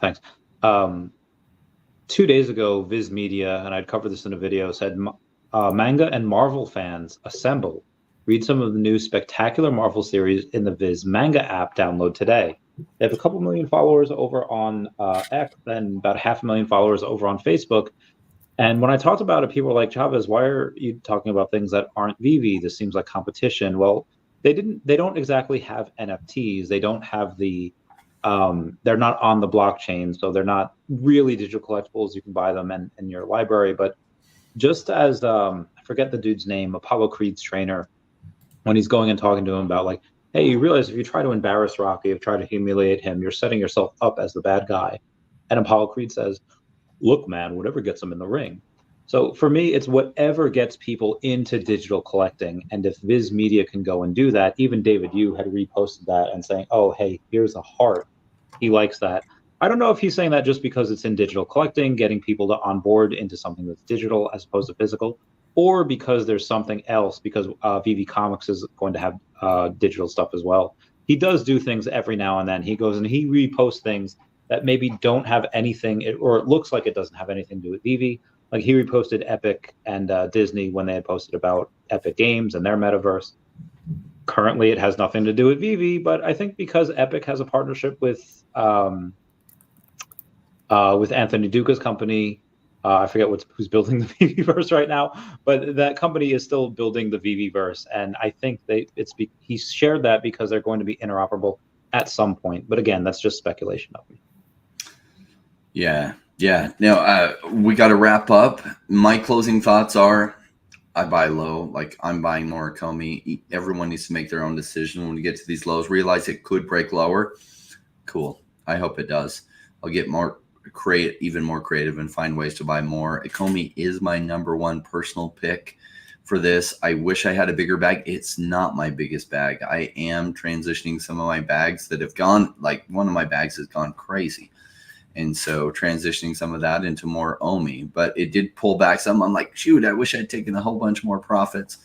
Thanks. 2 days ago, Viz Media, and I'd covered this in a video, said manga and Marvel fans assemble. Read some of the new spectacular Marvel series in the Viz manga app. Download today. They have a couple million followers over on X and about 500,000 followers over on Facebook. And when I talked about it, people were like, Chavez, why are you talking about things that aren't VeVe? This seems like competition. Well, they don't exactly have NFTs. They don't have the they're not on the blockchain, so they're not really digital collectibles. You can buy them in your library. But just as I forget the dude's name, Apollo Creed's trainer, when he's going and talking to him about like, hey, you realize if you try to embarrass Rocky, if you try to humiliate him, you're setting yourself up as the bad guy. And Apollo Creed says, look, man, whatever gets him in the ring. So for me, it's whatever gets people into digital collecting. And if Viz Media can go and do that, even David Yu had reposted that and saying, oh, hey, here's a heart. He likes that. I don't know if he's saying that just because it's in digital collecting, getting people to onboard into something that's digital as opposed to physical, or because there's something else, because VeVe Comics is going to have digital stuff as well. He does do things every now and then. He goes and he reposts things that maybe don't have anything, or it looks like it doesn't have anything to do with VeVe. Like he reposted Epic and Disney when they had posted about Epic Games and their metaverse. Currently, it has nothing to do with VeVe, but I think because Epic has a partnership with Anthony Duca's company, I forget who's building the VeVe-verse right now, but that company is still building the VeVe-verse, and I think he shared that because they're going to be interoperable at some point. But again, that's just speculation of me. Yeah. Now we got to wrap up. My closing thoughts are: I buy low. Like I'm buying more Ecomi. Everyone needs to make their own decision when you get to these lows. Realize it could break lower. Cool. I hope it does. I'll get even more creative and find ways to buy more. Ecomi is my number one personal pick for this. I wish I had a bigger bag. It's not my biggest bag. I am transitioning some of my bags that have gone, like one of my bags has gone crazy. And so transitioning some of that into more Omi, but it did pull back some. I'm like, shoot, I wish I'd taken a whole bunch more profits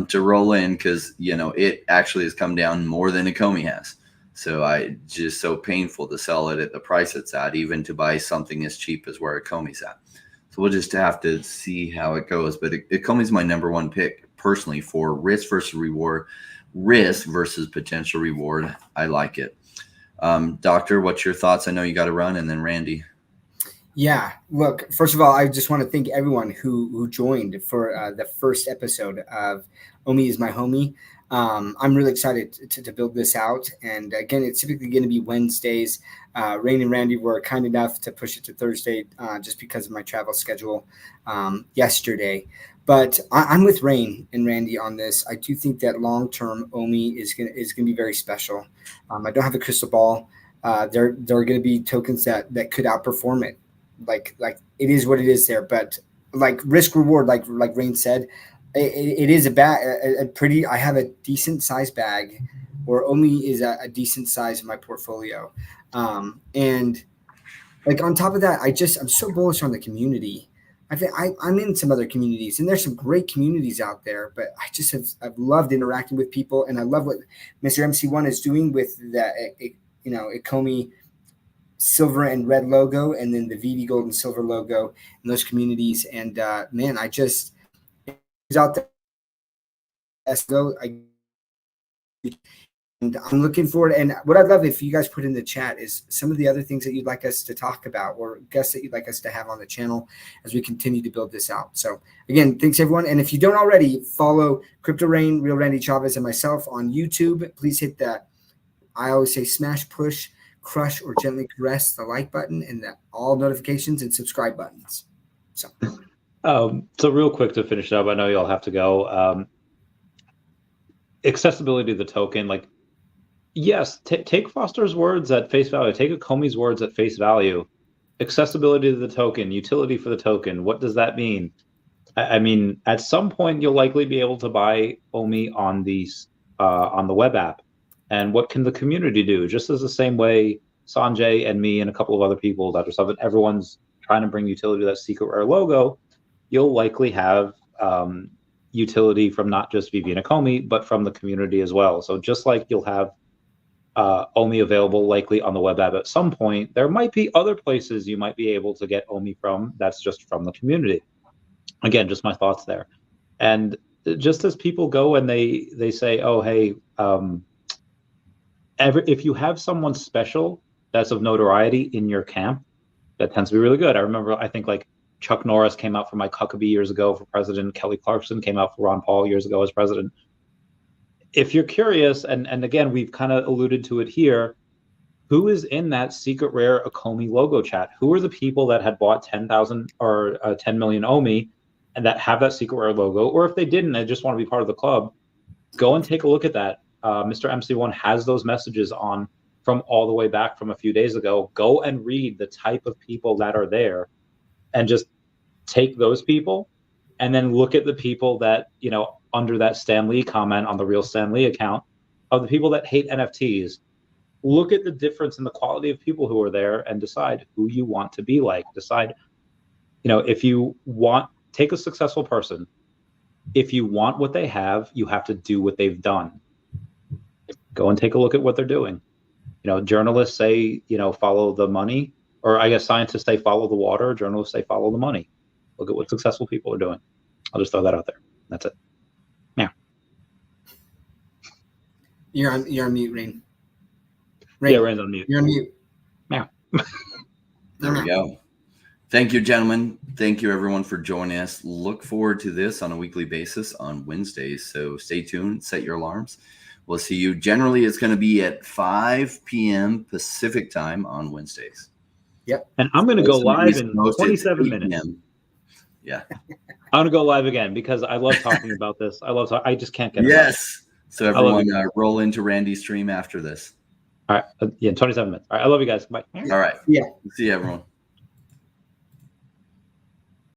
to roll in, because, it actually has come down more than Ecomi has. So just so painful to sell it at the price it's at, even to buy something as cheap as where Ecomi's at. So we'll just have to see how it goes. But Ecomi's my number one pick personally for risk versus reward, risk versus potential reward. I like it. Doctor, what's your thoughts? I know you got to run, and then Randy. Yeah, look, first of all, I just want to thank everyone who joined for the first episode of Omi Is My Homie. I'm really excited to build this out. And again, it's typically going to be Wednesdays. Rain and Randy were kind enough to push it to Thursday just because of my travel schedule yesterday. But I'm with Rain and Randy on this. I do think that long term Omi is gonna be very special. I don't have a crystal ball. There are going to be tokens that could outperform it. Like it is what it is there. But like risk reward, like Rain said, it is a bag, a pretty. I have a decent size bag, or Omi is a decent size in my portfolio, and like on top of that, I'm so bullish on the community. I'm in some other communities, and there's some great communities out there. But I've loved interacting with people, and I love what Mr. MC1 is doing with the Ecomi silver and red logo, and then the VeVe gold and silver logo in those communities. And man, it's out there. And I'm looking forward. And what I'd love if you guys put in the chat is some of the other things that you'd like us to talk about, or guests that you'd like us to have on the channel as we continue to build this out. So again, thanks everyone. And if you don't already, follow Crypto Rain, Real Randy Chavez, and myself on YouTube. Please hit that. I always say smash, push, crush, or gently caress the like button, and all notifications and subscribe buttons. So real quick to finish up, I know you all have to go. Accessibility to the token, like, yes, take Foster's words at face value. Take Ecomi's words at face value. Accessibility to the token, utility for the token. What does that mean? I mean, at some point, you'll likely be able to buy Omi on the web app. And what can the community do? Just as the same way Sanjay and me and a couple of other people, Dr. Sutherland, everyone's trying to bring utility to that secret rare logo, you'll likely have utility from not just VeVe and Ecomi, but from the community as well. So just like you'll have Omi available likely on the web app at some point, there might be other places you might be able to get Omi from that's just from the community. Again, just my thoughts there. And just as people go and they say, oh, hey, if you have someone special that's of notoriety in your camp, that tends to be really good. I remember, I think like Chuck Norris came out for Mike Huckabee years ago for president. Kelly Clarkson came out for Ron Paul years ago as president. If you're curious, and again, we've kind of alluded to it here, who is in that secret rare Ecomi logo chat? Who are the people that had bought 10,000 or 10 million Omi and that have that secret rare logo? Or if they didn't, they just want to be part of the club, go and take a look at that. Mr. MC1 has those messages on from all the way back from a few days ago. Go and read the type of people that are there and just take those people and then look at the people that, under that Stan Lee comment on the Real Stan Lee account of the people that hate NFTs. Look at the difference in the quality of people who are there and decide who you want to be like. Decide, if you want, take a successful person. If you want what they have, you have to do what they've done. Go and take a look at what they're doing. Journalists say, follow the money, or I guess scientists say follow the water. Journalists say follow the money. Look at what successful people are doing. I'll just throw that out there. That's it. Yeah. You're on mute, Rain. Yeah, Rain's on mute. You're on mute. Yeah. There we go. Thank you, gentlemen. Thank you, everyone, for joining us. Look forward to this on a weekly basis on Wednesdays. So stay tuned. Set your alarms. We'll see you. Generally, it's going to be at 5 p.m. Pacific time on Wednesdays. Yep. And I'm going to go live in 27 minutes. Yeah. I'm going to go live again because I love talking about this. I just can't get it. Yes. So everyone roll into Randy's stream after this. All right. 27 minutes. All right. I love you guys. Bye. All right. Yeah. See you, everyone.